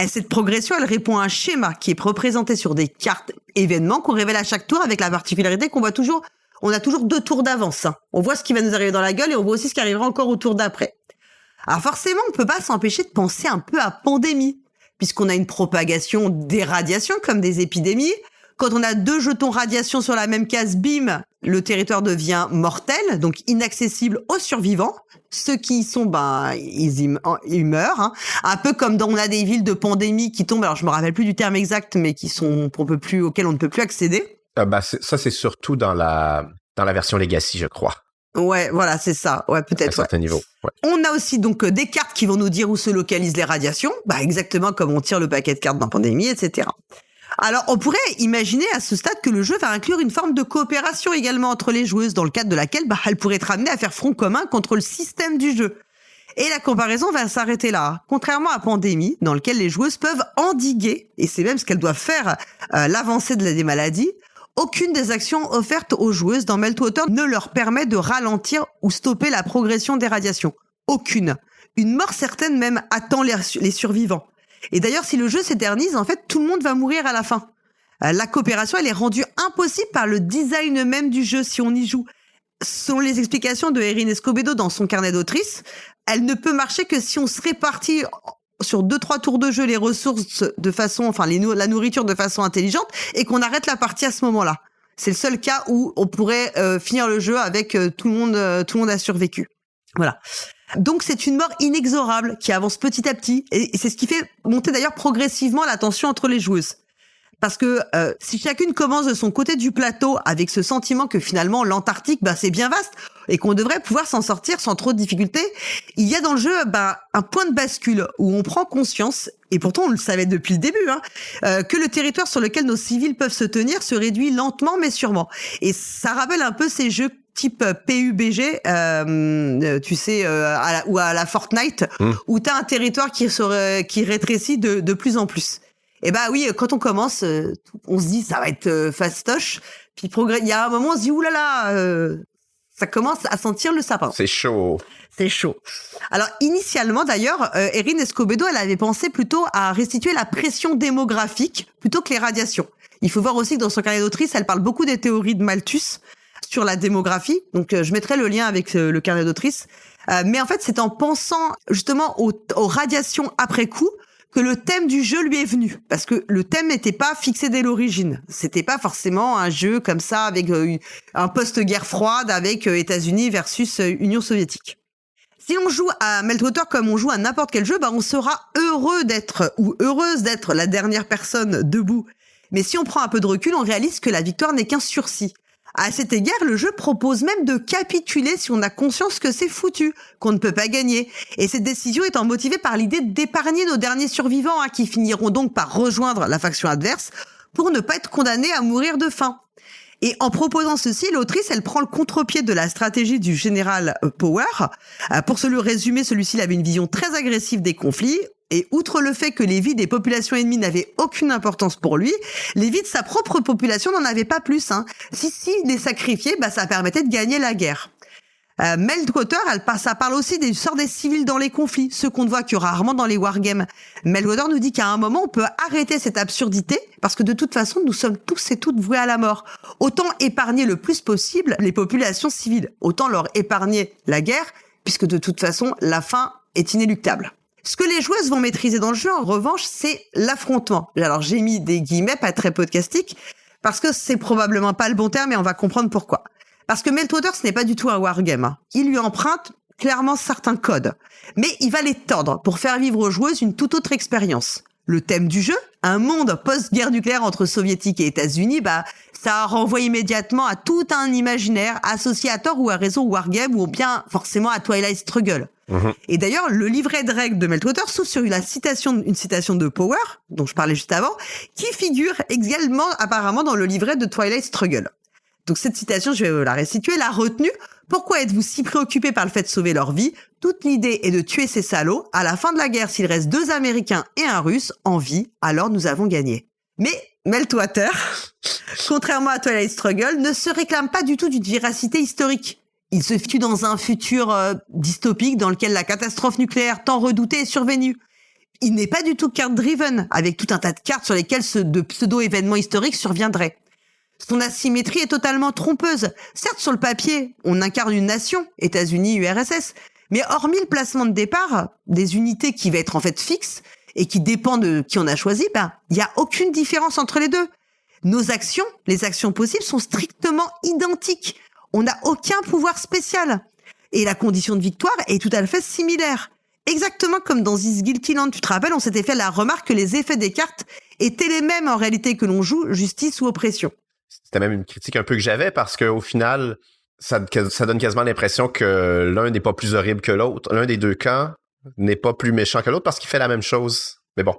Cette progression, elle répond à un schéma qui est représenté sur des cartes événements qu'on révèle à chaque tour, avec la particularité qu'on a toujours 2 tours d'avance. On voit ce qui va nous arriver dans la gueule et on voit aussi ce qui arrivera encore au tour d'après. Alors forcément, on peut pas s'empêcher de penser un peu à pandémie, puisqu'on a une propagation des radiations comme des épidémies. Quand on a 2 jetons radiation sur la même case, bim, le territoire devient mortel, donc inaccessible aux survivants. Ceux qui y sont, ils meurent. Un peu comme on a des villes de pandémie qui tombent, alors je me rappelle plus du terme exact, mais auxquelles on ne peut plus accéder. Ça, c'est surtout dans la version Legacy, je crois. Ouais, voilà, c'est ça. Ouais, peut-être. À certains niveaux. Ouais. On a aussi donc des cartes qui vont nous dire où se localisent les radiations, exactement comme on tire le paquet de cartes dans Pandémie, etc. Alors, on pourrait imaginer à ce stade que le jeu va inclure une forme de coopération également entre les joueuses, dans le cadre de laquelle elles pourraient être amenées à faire front commun contre le système du jeu. Et la comparaison va s'arrêter là. Contrairement à Pandémie, dans lequel les joueuses peuvent endiguer, et c'est même ce qu'elles doivent faire, l'avancée des maladies, aucune des actions offertes aux joueuses dans Meltwater ne leur permet de ralentir ou stopper la progression des radiations. Aucune. Une mort certaine même attend les survivants. Et d'ailleurs, si le jeu s'éternise, en fait, tout le monde va mourir à la fin. La coopération, elle est rendue impossible par le design même du jeu si on y joue. Selon les explications de Erin Escobedo dans son carnet d'autrice, elle ne peut marcher que si on se répartit sur 2-3 tours de jeu les ressources de façon, la nourriture de façon intelligente, et qu'on arrête la partie à ce moment-là. C'est le seul cas où on pourrait finir le jeu avec tout le monde a survécu. Voilà. Donc c'est une mort inexorable qui avance petit à petit, et c'est ce qui fait monter d'ailleurs progressivement la tension entre les joueuses. Parce que si chacune commence de son côté du plateau avec ce sentiment que finalement l'Antarctique, c'est bien vaste et qu'on devrait pouvoir s'en sortir sans trop de difficultés, il y a dans le jeu un point de bascule où on prend conscience, et pourtant on le savait depuis le début, que le territoire sur lequel nos civils peuvent se tenir se réduit lentement mais sûrement. Et ça rappelle un peu ces jeux type PUBG, tu sais, ou à la Fortnite, où t'as un territoire qui rétrécit de plus en plus. Et bah oui, quand on commence, on se dit ça va être fastoche. Puis il y a un moment, on se dit oulala, ça commence à sentir le sapin. C'est chaud. C'est chaud. Alors initialement d'ailleurs, Erin Escobedo, elle avait pensé plutôt à restituer la pression démographique plutôt que les radiations. Il faut voir aussi que dans son carnet d'autrice, elle parle beaucoup des théories de Malthus sur la démographie. Donc je mettrai le lien avec le carnet d'autrice. Mais en fait, c'est en pensant justement aux radiations après coup que le thème du jeu lui est venu. Parce que le thème n'était pas fixé dès l'origine. C'était pas forcément un jeu comme ça avec un post-guerre froide avec États-Unis versus Union soviétique. Si on joue à Meltwater comme on joue à n'importe quel jeu, bah on sera heureux d'être ou heureuse d'être la dernière personne debout. Mais si on prend un peu de recul, on réalise que la victoire n'est qu'un sursis. À cet égard, le jeu propose même de capituler si on a conscience que c'est foutu, qu'on ne peut pas gagner. Et cette décision étant motivée par l'idée d'épargner nos derniers survivants, qui finiront donc par rejoindre la faction adverse pour ne pas être condamnés à mourir de faim. Et en proposant ceci, l'autrice, elle prend le contre-pied de la stratégie du général Power. Pour se le résumer, celui-ci avait une vision très agressive des conflits. Et outre le fait que les vies des populations ennemies n'avaient aucune importance pour lui, les vies de sa propre population n'en avaient pas plus. Si les sacrifiait, ça permettait de gagner la guerre. Meltwater, ça parle aussi du sort des civils dans les conflits, ce qu'on ne voit que rarement dans les wargames. Meltwater nous dit qu'à un moment, on peut arrêter cette absurdité, parce que de toute façon, nous sommes tous et toutes voués à la mort. Autant épargner le plus possible les populations civiles, autant leur épargner la guerre, puisque de toute façon, la fin est inéluctable. Ce que les joueuses vont maîtriser dans le jeu, en revanche, c'est l'affrontement. Alors, j'ai mis des guillemets pas très podcastiques, parce que c'est probablement pas le bon terme, et on va comprendre pourquoi. Parce que Meltwater, ce n'est pas du tout un wargame. Il lui emprunte clairement certains codes. Mais il va les tordre pour faire vivre aux joueuses une toute autre expérience. Le thème du jeu, un monde post-guerre nucléaire entre soviétiques et États-Unis, ça renvoie immédiatement à tout un imaginaire associé à tort ou à raison au wargame ou bien forcément à Twilight Struggle. Et d'ailleurs, le livret de règles de Meltwater s'ouvre sur une citation de Power, dont je parlais juste avant, qui figure également apparemment dans le livret de Twilight Struggle. Donc cette citation, je vais la restituer, la retenue. Pourquoi êtes-vous si préoccupés par le fait de sauver leur vie? Toute l'idée est de tuer ces salauds. À la fin de la guerre, s'il reste 2 Américains et un Russe en vie, alors nous avons gagné. Mais Meltwater, contrairement à Twilight Struggle, ne se réclame pas du tout d'une véracité historique. Il se situe dans un futur dystopique dans lequel la catastrophe nucléaire tant redoutée est survenue. Il n'est pas du tout card-driven, avec tout un tas de cartes sur lesquelles de pseudo-événements historiques surviendraient. Son asymétrie est totalement trompeuse. Certes, sur le papier, on incarne une nation, États-Unis, URSS, mais hormis le placement de départ, des unités qui va être en fait fixes et qui dépend de qui on a choisi, il y a aucune différence entre les deux. Nos actions, les actions possibles, sont strictement identiques. On n'a aucun pouvoir spécial. Et la condition de victoire est tout à fait similaire. Exactement comme dans This Guilty Land, tu te rappelles, on s'était fait la remarque que les effets des cartes étaient les mêmes en réalité que l'on joue justice ou oppression. C'était même une critique un peu que j'avais parce qu'au final, ça donne quasiment l'impression que l'un n'est pas plus horrible que l'autre. L'un des deux camps n'est pas plus méchant que l'autre parce qu'il fait la même chose. Mais bon.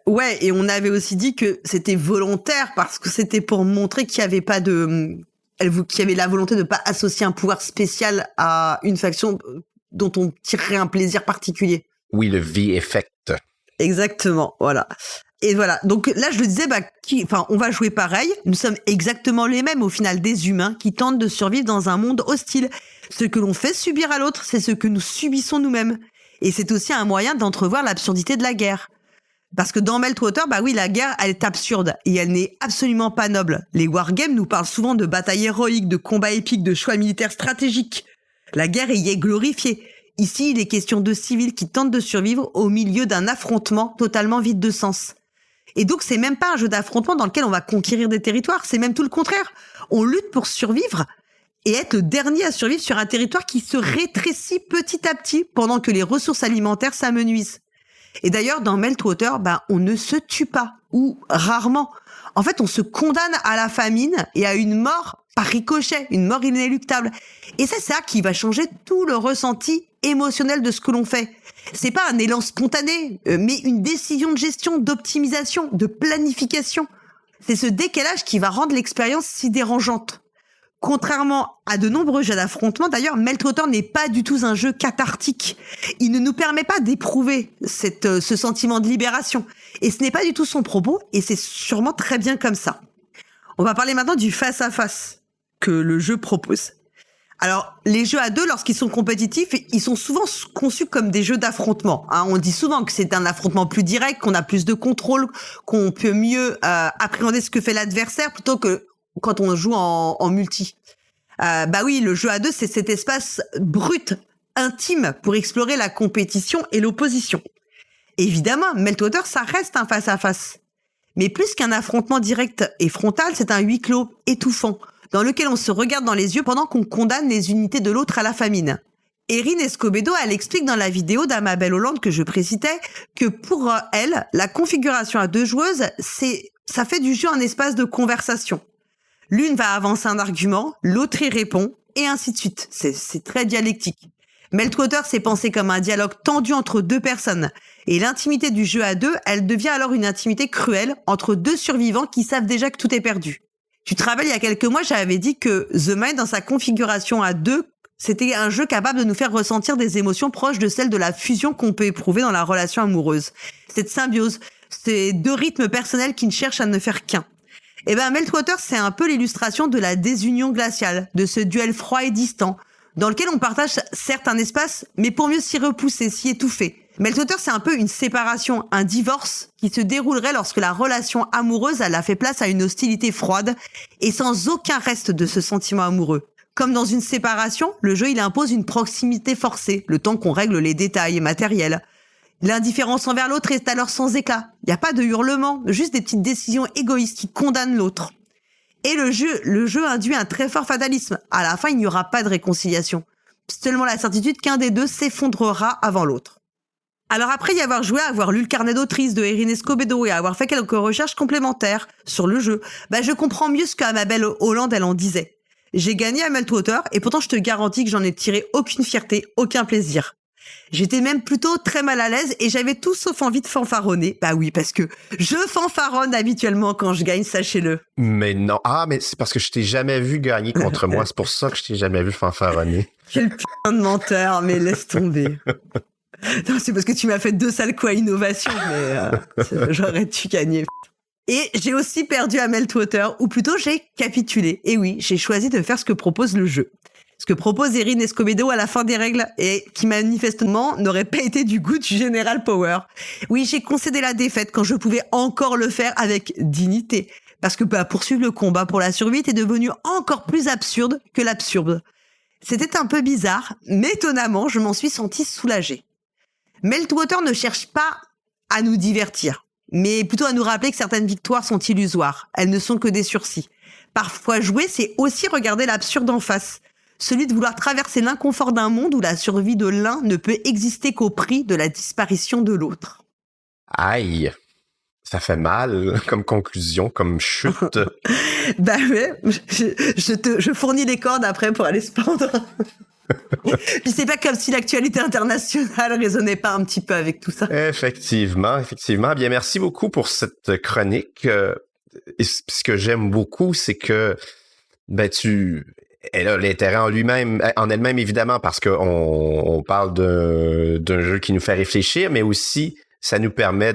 Ouais, et on avait aussi dit que c'était volontaire parce que c'était pour montrer qu'il y avait pas qu'il y avait la volonté de pas associer un pouvoir spécial à une faction dont on tirerait un plaisir particulier. Oui, le V-effect. Exactement, voilà. Et voilà, donc là je le disais, on va jouer pareil, nous sommes exactement les mêmes au final, des humains qui tentent de survivre dans un monde hostile. Ce que l'on fait subir à l'autre, c'est ce que nous subissons nous-mêmes. Et c'est aussi un moyen d'entrevoir l'absurdité de la guerre. Parce que dans Meltwater, la guerre, elle est absurde et elle n'est absolument pas noble. Les wargames nous parlent souvent de batailles héroïques, de combats épiques, de choix militaires stratégiques. La guerre y est glorifiée. Ici, il est question de civils qui tentent de survivre au milieu d'un affrontement totalement vide de sens. Et donc, c'est même pas un jeu d'affrontement dans lequel on va conquérir des territoires, c'est même tout le contraire. On lutte pour survivre et être le dernier à survivre sur un territoire qui se rétrécit petit à petit pendant que les ressources alimentaires s'amenuisent. Et d'ailleurs, dans Meltwater, on ne se tue pas, ou rarement. En fait, on se condamne à la famine et à une mort par ricochet, une mort inéluctable. Et c'est ça qui va changer tout le ressenti émotionnel de ce que l'on fait. C'est pas un élan spontané, mais une décision de gestion, d'optimisation, de planification. C'est ce décalage qui va rendre l'expérience si dérangeante. Contrairement à de nombreux jeux d'affrontement, d'ailleurs, Meltwater n'est pas du tout un jeu cathartique. Il ne nous permet pas d'éprouver ce sentiment de libération. Et ce n'est pas du tout son propos, et c'est sûrement très bien comme ça. On va parler maintenant du face-à-face que le jeu propose. Alors, les jeux à deux, lorsqu'ils sont compétitifs, ils sont souvent conçus comme des jeux d'affrontement. On dit souvent que c'est un affrontement plus direct, qu'on a plus de contrôle, qu'on peut mieux appréhender ce que fait l'adversaire plutôt que quand on joue en multi. Oui, le jeu à deux, c'est cet espace brut, intime, pour explorer la compétition et l'opposition. Évidemment, Meltwater, ça reste un face-à-face. Mais plus qu'un affrontement direct et frontal, c'est un huis clos étouffant, dans lequel on se regarde dans les yeux pendant qu'on condamne les unités de l'autre à la famine. Erin Escobedo, elle explique dans la vidéo d'Amabel Holland que je précitais que pour elle, la configuration à deux joueuses, ça fait du jeu un espace de conversation. L'une va avancer un argument, l'autre y répond, et ainsi de suite. C'est très dialectique. Meltwater, c'est pensé comme un dialogue tendu entre deux personnes. Et l'intimité du jeu à deux, elle devient alors une intimité cruelle entre deux survivants qui savent déjà que tout est perdu. Tu te rappelles, il y a quelques mois, j'avais dit que The Mind, dans sa configuration à deux, c'était un jeu capable de nous faire ressentir des émotions proches de celles de la fusion qu'on peut éprouver dans la relation amoureuse. Cette symbiose, ces deux rythmes personnels qui ne cherchent à ne faire qu'un. Meltwater, c'est un peu l'illustration de la désunion glaciale, de ce duel froid et distant, dans lequel on partage certes un espace, mais pour mieux s'y repousser, s'y étouffer. Meltwater, c'est un peu une séparation, un divorce qui se déroulerait lorsque la relation amoureuse, elle a fait place à une hostilité froide et sans aucun reste de ce sentiment amoureux. Comme dans une séparation, le jeu, il impose une proximité forcée, le temps qu'on règle les détails matériels. L'indifférence envers l'autre est alors sans éclat. Il n'y a pas de hurlement, juste des petites décisions égoïstes qui condamnent l'autre. Et le jeu induit un très fort fatalisme. À la fin, il n'y aura pas de réconciliation. Seulement la certitude qu'un des deux s'effondrera avant l'autre. Alors après y avoir joué, avoir lu le carnet d'autrice de Erin Escobedo et avoir fait quelques recherches complémentaires sur le jeu, je comprends mieux ce qu'Amabel Holland, elle en disait. J'ai gagné à Meltwater et pourtant je te garantis que j'en ai tiré aucune fierté, aucun plaisir. J'étais même plutôt très mal à l'aise et j'avais tout sauf envie de fanfaronner. Oui, parce que je fanfaronne habituellement quand je gagne, sachez-le. Mais non. Mais c'est parce que je t'ai jamais vu gagner contre moi. C'est pour ça que je t'ai jamais vu fanfaronner. Quel putain de menteur, mais laisse tomber. Non, c'est parce que tu m'as fait 2 sales coups à innovation, mais j'aurais dû gagner. Et j'ai aussi perdu à Meltwater, ou plutôt j'ai capitulé. Et oui, j'ai choisi de faire ce que propose le jeu. Ce que propose Erin Escobedo à la fin des règles et qui manifestement n'aurait pas été du goût du General Power. Oui, j'ai concédé la défaite quand je pouvais encore le faire avec dignité. Parce que poursuivre le combat pour la survie était devenu encore plus absurde que l'absurde. C'était un peu bizarre, mais étonnamment, je m'en suis sentie soulagée. Meltwater ne cherche pas à nous divertir, mais plutôt à nous rappeler que certaines victoires sont illusoires. Elles ne sont que des sursis. Parfois jouer, c'est aussi regarder l'absurde en face. Celui de vouloir traverser l'inconfort d'un monde où la survie de l'un ne peut exister qu'au prix de la disparition de l'autre. Aïe, ça fait mal comme conclusion, comme chute. Ouais, je fournis les cordes après pour aller se pendre. Puis c'est pas comme si l'actualité internationale résonnait pas un petit peu avec tout ça. Effectivement. Bien, merci beaucoup pour cette chronique. Et ce que j'aime beaucoup, c'est que elle a l'intérêt en elle-même, évidemment, parce qu'on parle d'un jeu qui nous fait réfléchir, mais aussi, ça nous permet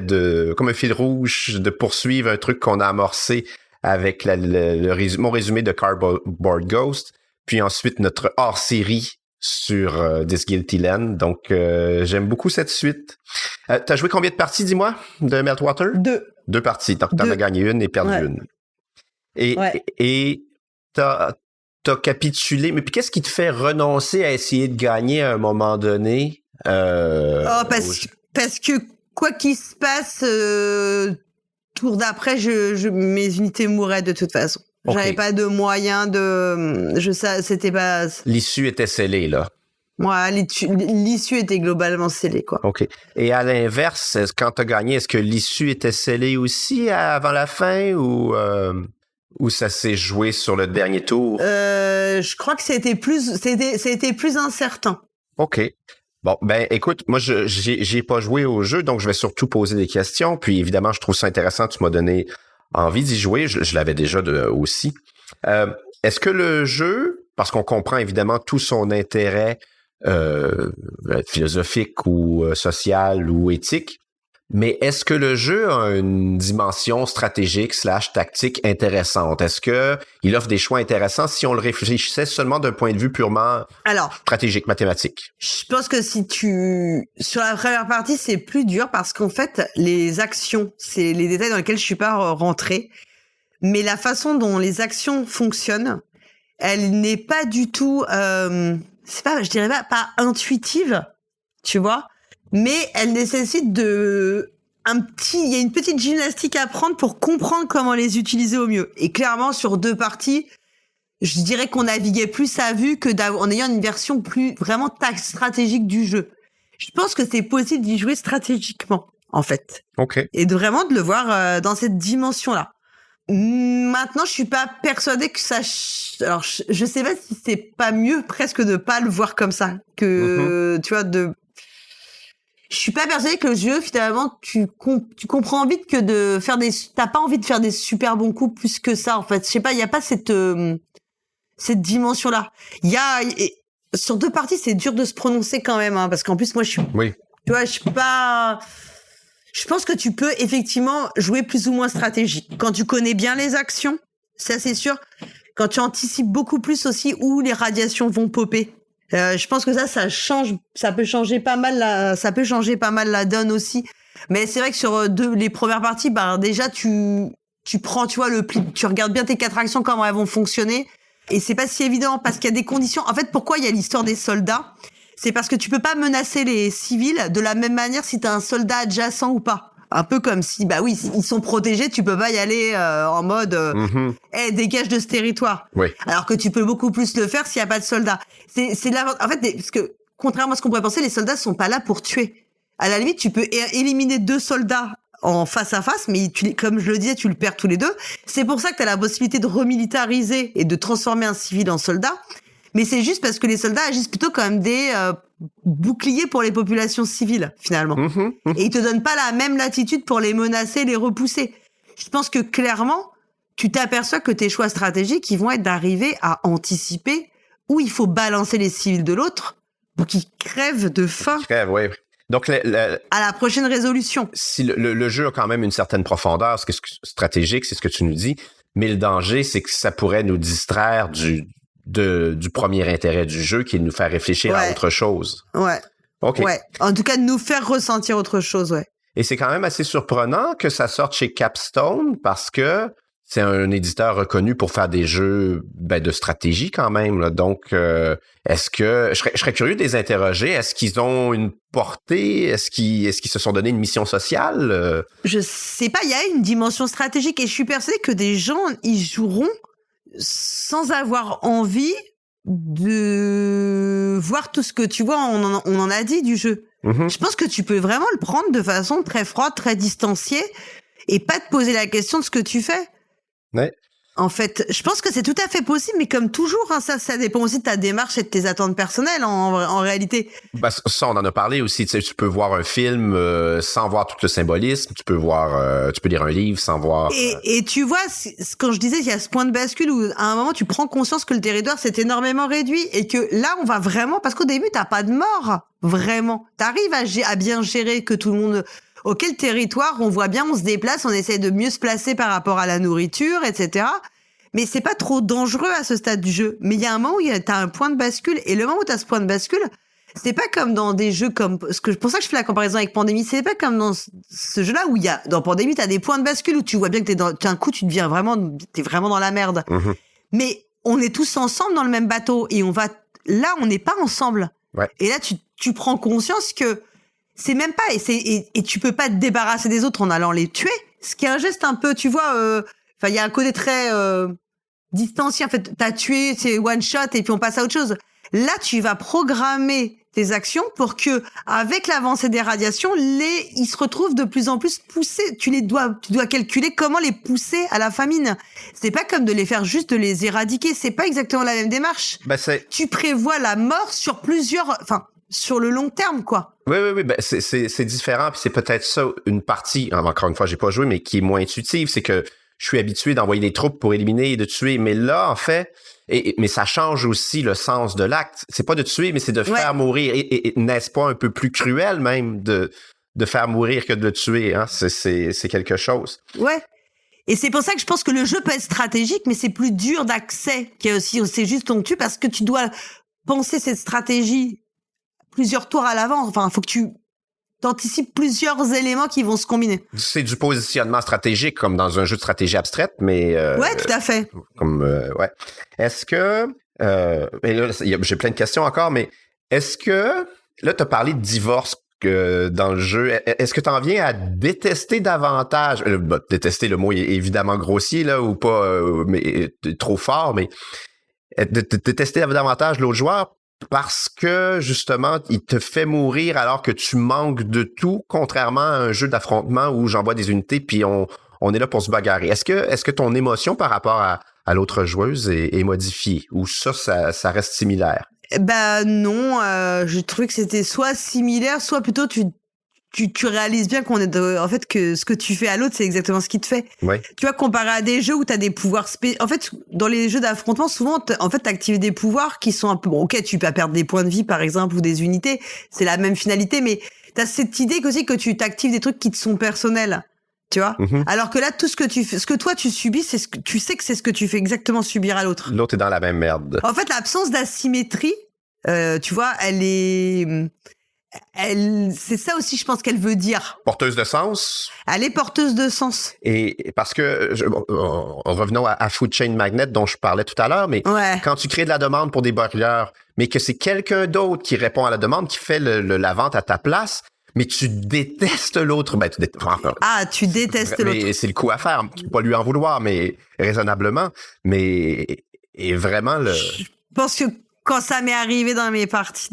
comme un fil rouge, de poursuivre un truc qu'on a amorcé avec mon résumé de Cardboard Ghost, puis ensuite notre hors-série sur This Guilty Land. Donc, j'aime beaucoup cette suite. T'as joué combien de parties, dis-moi, de Meltwater? 2 parties. Donc, t'en as gagné une et perdu une. Et t'as capitulé. Mais puis qu'est-ce qui te fait renoncer à essayer de gagner à un moment donné? Parce que quoi qu'il se passe, tour d'après, mes unités mourraient de toute façon. Okay. J'avais pas de moyen c'était pas... L'issue était scellée, là. Ouais, l'issue était globalement scellée, quoi. OK. Et à l'inverse, quand t'as gagné, est-ce que l'issue était scellée aussi avant la fin ou ça s'est joué sur le dernier tour? Je crois que c'était plus incertain. OK. Bon, écoute, moi, j'ai pas joué au jeu, donc je vais surtout poser des questions. Puis, évidemment, je trouve ça intéressant. Tu m'as donné envie d'y jouer. Je l'avais déjà aussi. est-ce que le jeu, parce qu'on comprend évidemment tout son intérêt philosophique ou social ou éthique, mais est-ce que le jeu a une dimension stratégique / tactique intéressante? Est-ce que il offre des choix intéressants si on le réfléchissait seulement d'un point de vue purement stratégique, mathématique? Je pense que sur la première partie, c'est plus dur parce qu'en fait, les actions, c'est les détails dans lesquels je suis pas rentrée, mais la façon dont les actions fonctionnent, elle n'est pas du tout, je dirais pas intuitive, tu vois. Mais elle nécessite il y a une petite gymnastique à prendre pour comprendre comment les utiliser au mieux. Et clairement, sur 2 parties, je dirais qu'on naviguait plus à vue en ayant une version plus vraiment stratégique du jeu. Je pense que c'est possible d'y jouer stratégiquement, en fait. OK. Et vraiment de le voir dans cette dimension-là. Maintenant, je suis pas persuadée que ça... Alors, je sais pas si c'est pas mieux presque de pas le voir comme ça. Que, tu vois, je suis pas persuadée que le jeu, finalement, tu comprends vite que t'as pas envie de faire des super bons coups plus que ça, en fait. Je sais pas, il y a pas cette dimension-là. Sur 2 parties, c'est dur de se prononcer quand même, hein, parce qu'en plus, moi, tu vois, je suis pas... Je pense que tu peux effectivement jouer plus ou moins stratégique. Quand tu connais bien les actions, c'est assez sûr. Quand tu anticipes beaucoup plus aussi où les radiations vont popper. Je pense que ça peut changer pas mal la donne aussi. Mais c'est vrai que sur les premières parties, déjà tu prends, tu vois, tu regardes bien tes 4 actions, comment elles vont fonctionner. Et c'est pas si évident parce qu'il y a des conditions. En fait, pourquoi il y a l'histoire des soldats? C'est parce que tu peux pas menacer les civils de la même manière si t'as un soldat adjacent ou pas. Un peu comme si, ils sont protégés, tu peux pas y aller en mode dégage de ce territoire. Oui. Alors que tu peux beaucoup plus le faire s'il y a pas de soldats. C'est là, en fait, parce que contrairement à ce qu'on pourrait penser, les soldats sont pas là pour tuer. À la limite, tu peux éliminer 2 soldats en face à face, mais comme je le disais, tu le perds tous les 2. C'est pour ça que tu as la possibilité de remilitariser et de transformer un civil en soldat. Mais c'est juste parce que les soldats agissent plutôt comme des boucliers pour les populations civiles, finalement. Et ils te donnent pas la même latitude pour les menacer, les repousser. Je pense que clairement, tu t'aperçois que tes choix stratégiques, ils vont être d'arriver à anticiper où il faut balancer les civils de l'autre pour qu'ils crèvent de faim. Oui. Donc, à la prochaine résolution. Si le jeu a quand même une certaine profondeur, stratégique, c'est ce que tu nous dis, mais le danger, c'est que ça pourrait nous distraire du premier intérêt du jeu, qui est de nous faire réfléchir à autre chose. Ouais. OK. Ouais. En tout cas, de nous faire ressentir autre chose, ouais. Et c'est quand même assez surprenant que ça sorte chez Capstone parce que c'est un éditeur reconnu pour faire des jeux de stratégie quand même, là. Donc, est-ce que... Je serais curieux de les interroger. Est-ce qu'ils ont une portée? Est-ce qu'ils se sont donné une mission sociale? Je sais pas, il y a une dimension stratégique et je suis persuadée que des gens y joueront sans avoir envie de voir tout ce que tu vois, on en a dit du jeu. Je pense que tu peux vraiment le prendre de façon très froide, très distanciée et pas te poser la question de ce que tu fais. Ouais. En fait, je pense que c'est tout à fait possible, mais comme toujours, hein, ça dépend aussi de ta démarche et de tes attentes personnelles en réalité. Ça, on en a parlé aussi. Tu sais, tu peux voir un film sans voir tout le symbolisme. Tu peux lire un livre sans voir. Et tu vois, quand je disais, il y a ce point de bascule où à un moment tu prends conscience que le territoire s'est énormément réduit et que là, on va vraiment, parce qu'au début, t'as pas de mort, vraiment. T'arrives à bien gérer que tout le monde. Auquel territoire, on voit bien, on se déplace, on essaie de mieux se placer par rapport à la nourriture, etc. Mais c'est pas trop dangereux à ce stade du jeu. Mais il y a un moment où t'as un point de bascule, et le moment où t'as ce point de bascule, c'est pas comme dans des jeux comme... pour ça que je fais la comparaison avec Pandémie, c'est pas comme dans ce jeu-là où dans Pandémie, t'as des points de bascule où tu vois bien que d'un coup, t'es vraiment dans la merde. Mais on est tous ensemble dans le même bateau, et là, on n'est pas ensemble. Ouais. Et là, tu prends conscience que c'est même pas, et tu peux pas te débarrasser des autres en allant les tuer. Ce qui est un geste un peu, tu vois, il y a un côté très distancié. En fait, t'as tué, c'est one shot et puis on passe à autre chose. Là, tu vas programmer tes actions pour que, avec l'avancée des radiations, ils se retrouvent de plus en plus poussés. Tu dois calculer comment les pousser à la famine. C'est pas comme de les faire juste de les éradiquer. C'est pas exactement la même démarche. Tu prévois la mort sur le long terme, quoi. Oui, c'est différent, puis c'est peut-être ça une partie, encore une fois, j'ai pas joué, mais qui est moins intuitive, c'est que je suis habitué d'envoyer des troupes pour éliminer et de tuer. Mais là, en fait, mais ça change aussi le sens de l'acte. C'est pas de tuer, mais c'est de faire mourir. Et n'est-ce pas un peu plus cruel même de faire mourir que de le tuer, hein? C'est quelque chose. Ouais. Et c'est pour ça que je pense que le jeu peut être stratégique, mais c'est plus dur d'accès c'est juste on tue parce que tu dois penser cette stratégie plusieurs tours à l'avance. Enfin, faut que tu t'anticipes plusieurs éléments qui vont se combiner. C'est du positionnement stratégique comme dans un jeu de stratégie abstraite, mais... ouais, tout à fait. Ouais. Est-ce que... et là, j'ai plein de questions encore, mais est-ce que... Là, tu as parlé de divorce dans le jeu. Est-ce que tu en viens à détester davantage... détester, le mot est évidemment grossier, là, ou pas mais trop fort, mais détester davantage l'autre joueur parce que, justement, il te fait mourir alors que tu manques de tout, contrairement à un jeu d'affrontement où j'envoie des unités puis on est là pour se bagarrer. Est-ce que ton émotion par rapport à l'autre joueuse est modifiée ou ça reste similaire? Ben non, je trouvais que c'était soit similaire, soit plutôt tu réalises bien en fait que ce que tu fais à l'autre, c'est exactement ce qu'il te fait. Ouais. Tu vois, comparé à des jeux où t'as des pouvoirs en fait, dans les jeux d'affrontement, souvent, t'actives des pouvoirs qui sont un peu, bon, ok, tu peux perdre des points de vie, par exemple, ou des unités. C'est la même finalité, mais t'as cette idée aussi que tu t'actives des trucs qui te sont personnels. Tu vois? Mm-hmm. Alors que là, tout ce que toi tu subis, c'est tu sais que c'est ce que tu fais exactement subir à l'autre. L'autre est dans la même merde. En fait, l'absence d'asymétrie, tu vois, c'est ça aussi, je pense qu'elle veut dire. Porteuse de sens. Elle est porteuse de sens. Et parce que, revenons à Food Chain Magnet dont je parlais tout à l'heure, mais quand tu crées de la demande pour des burgers, mais que c'est quelqu'un d'autre qui répond à la demande, qui fait la vente à ta place, mais tu détestes l'autre. Ben, tu détestes l'autre. Mais c'est le coup à faire. Tu peux pas lui en vouloir, mais raisonnablement. Mais et vraiment Je pense que quand ça m'est arrivé dans mes parties,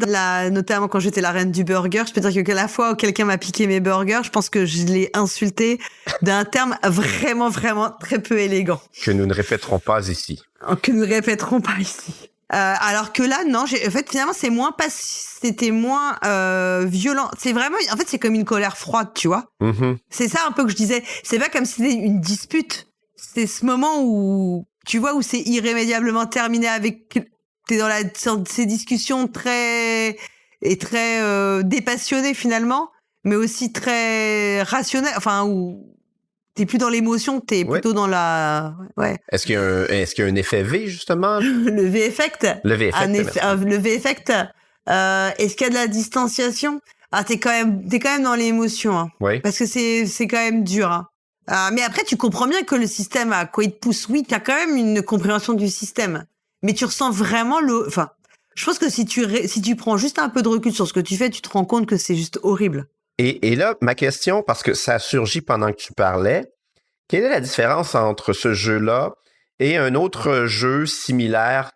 notamment quand j'étais la reine du burger, je peux dire que la fois où quelqu'un m'a piqué mes burgers, je pense que je l'ai insulté d'un terme vraiment, vraiment très peu élégant. Que nous ne répéterons pas ici. Alors que là, non, en fait, finalement, c'était moins violent. C'est vraiment, en fait, c'est comme une colère froide, tu vois. Mm-hmm. C'est ça un peu que je disais. C'est pas comme si c'était une dispute. C'est ce moment où, tu vois, où c'est irrémédiablement terminé t'es dans ces discussions très dépassionnées finalement, mais aussi très rationnelles. Enfin, où t'es plus dans l'émotion, t'es plutôt dans la. Ouais. Est-ce qu'il y a un effet V justement? Le V-effect. Le V-effect. Le V-effect. Est-ce qu'il y a de la distanciation? Ah, t'es quand même dans l'émotion, hein. Oui. Parce que c'est quand même dur, hein. Mais après, tu comprends bien que le système à quoi il te pousse. Oui, t'as quand même une compréhension du système. Mais tu ressens vraiment enfin, je pense que si tu prends juste un peu de recul sur ce que tu fais, tu te rends compte que c'est juste horrible. Et là, ma question, parce que ça a surgi pendant que tu parlais, quelle est la différence entre ce jeu-là et un autre jeu similaire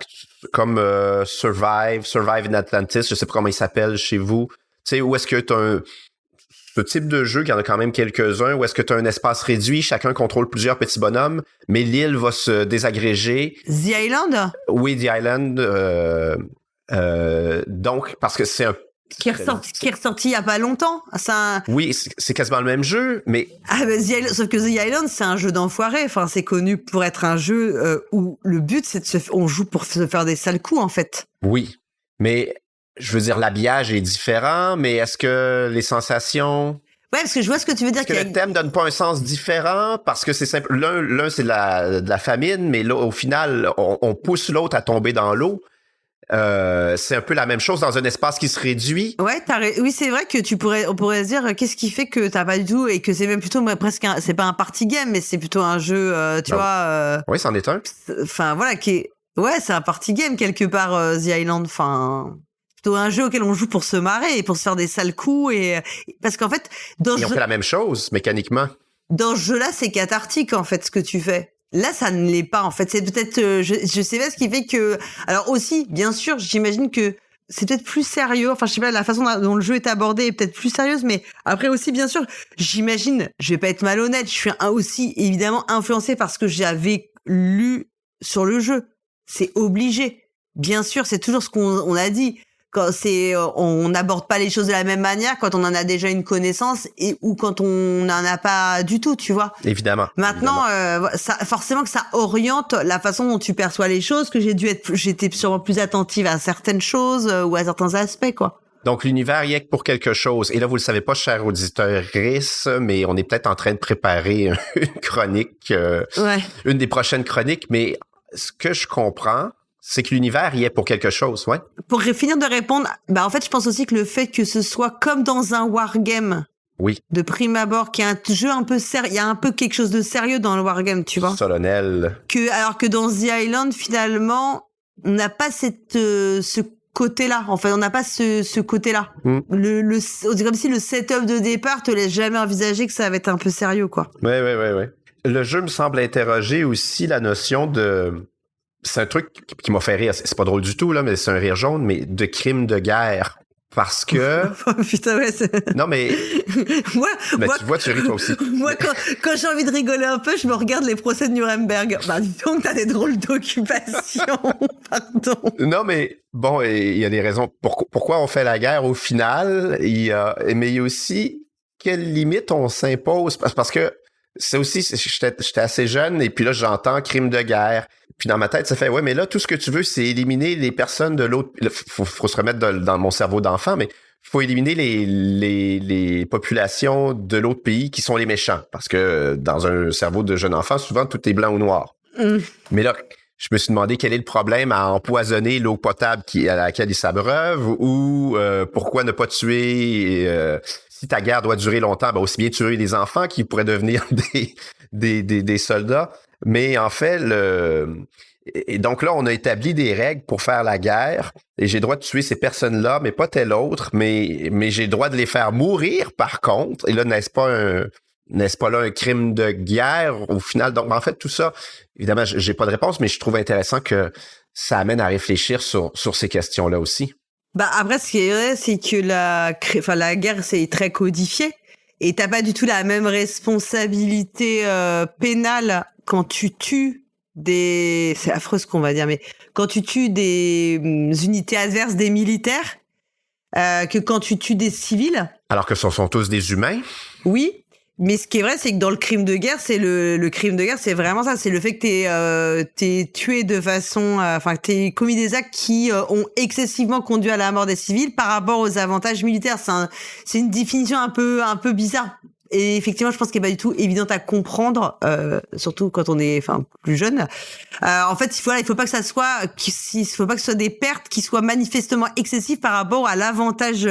comme Survive in Atlantis, je sais pas comment il s'appelle chez vous, tu sais, où est-ce que tu as ce type de jeu, qu'il y en a quand même quelques-uns, où est-ce que tu as un espace réduit, chacun contrôle plusieurs petits bonhommes, mais l'île va se désagréger. The Island? Oui, The Island. Donc, parce que c'est un... Qui est ressorti il y a pas longtemps. Oui, c'est quasiment le même jeu, mais... sauf que The Island, c'est un jeu d'enfoiré. Enfin, c'est connu pour être un jeu où le but, c'est on joue pour se faire des sales coups, en fait. Oui, mais... Je veux dire, l'habillage est différent, mais est-ce que les sensations... Ouais, parce que je vois ce que tu veux dire. Est-ce que le thème donne pas un sens différent? Parce que c'est simple. L'un c'est de la famine, mais là, au final, on pousse l'autre à tomber dans l'eau. C'est un peu la même chose dans un espace qui se réduit. Ouais, oui, c'est vrai que on pourrait se dire qu'est-ce qui fait que t'as pas du tout et que c'est même plutôt presque c'est pas un party game, mais c'est plutôt un jeu, tu vois. Oui, c'en est un. Enfin, voilà, c'est un party game quelque part, The Island. Enfin, plutôt un jeu auquel on joue pour se marrer et pour se faire des sales coups parce qu'en fait, on fait la même chose mécaniquement. Dans ce jeu-là, c'est cathartique en fait ce que tu fais. Là, ça ne l'est pas en fait. C'est peut-être, je sais pas ce qui fait que. Alors aussi, bien sûr, j'imagine que c'est peut-être plus sérieux. Enfin, je sais pas, la façon dont le jeu est abordé est peut-être plus sérieuse, mais après aussi, bien sûr, j'imagine, je vais pas être malhonnête, je suis aussi évidemment influencée par ce que j'avais lu sur le jeu. C'est obligé. Bien sûr, c'est toujours ce qu'on a dit. quand on n'aborde pas les choses de la même manière quand on en a déjà une connaissance ou quand on n'en a pas du tout, tu vois. Évidemment. Maintenant, ça, forcément que ça oriente la façon dont tu perçois les choses, que j'étais sûrement plus attentive à certaines choses ou à certains aspects, quoi. Donc, l'univers y est pour quelque chose. Et là, vous le savez pas, chers auditeurs, mais on est peut-être en train de préparer une chronique, une des prochaines chroniques. Mais ce que je comprends, c'est que l'univers y est pour quelque chose, ouais. Pour finir de répondre, en fait, je pense aussi que le fait que ce soit comme dans un wargame, oui, de prime abord, qu'il y a un jeu un peu sérieux, il y a un peu quelque chose de sérieux dans le wargame, tu vois. Solennel. Alors que dans The Island, finalement, on n'a pas ce côté-là. Enfin, on n'a pas ce côté-là. C'est comme si le setup de départ te laisse jamais envisager que ça va être un peu sérieux, quoi. Ouais. Le jeu me semble interroger aussi la notion de... C'est un truc qui m'a fait rire. C'est pas drôle du tout, là, mais c'est un rire jaune, mais de crime de guerre. Parce que... Putain, ouais, non, mais... moi, tu vois, tu ris toi aussi. Moi, quand j'ai envie de rigoler un peu, je me regarde les procès de Nuremberg. Dis donc, t'as des drôles d'occupation. Pardon. Non, mais bon, il y a des raisons. Pourquoi on fait la guerre au final? Mais il y a aussi quelles limites on s'impose. Parce que c'est aussi, j'étais assez jeune et puis là, j'entends crime de guerre. Puis dans ma tête, ça fait, ouais, mais là, tout ce que tu veux, c'est éliminer les personnes de l'autre. Faut se remettre dans mon cerveau d'enfant, mais il faut éliminer les populations de l'autre pays qui sont les méchants. Parce que dans un cerveau de jeune enfant, souvent, tout est blanc ou noir. Mais là, je me suis demandé quel est le problème à empoisonner l'eau potable à laquelle ils s'abreuvent ou pourquoi ne pas tuer... si ta guerre doit durer longtemps, aussi bien tuer des enfants qui pourraient devenir des soldats. Mais en fait, et donc là, on a établi des règles pour faire la guerre et j'ai le droit de tuer ces personnes-là, mais pas telle autre, mais j'ai le droit de les faire mourir par contre. Et là, n'est-ce pas là un crime de guerre au final? Donc, en fait, tout ça, évidemment, j'ai pas de réponse, mais je trouve intéressant que ça amène à réfléchir sur ces questions-là aussi. Après, ce qui est vrai, c'est que la guerre, c'est très codifié. Et t'as pas du tout la même responsabilité pénale quand tu tues c'est affreux ce qu'on va dire, mais quand tu tues des unités adverses, des militaires, que quand tu tues des civils. Alors que ce sont tous des humains. Oui. Mais ce qui est vrai, c'est que dans le crime de guerre, c'est le crime de guerre, c'est vraiment ça. C'est le fait que t'es tué de façon, que t'aies commis des actes qui ont excessivement conduit à la mort des civils par rapport aux avantages militaires. C'est une définition un peu bizarre. Et effectivement, je pense qu'elle est pas du tout évidente à comprendre, surtout quand on est, plus jeune. En fait, il faut pas que ce soit des pertes qui soient manifestement excessives par rapport à l'avantage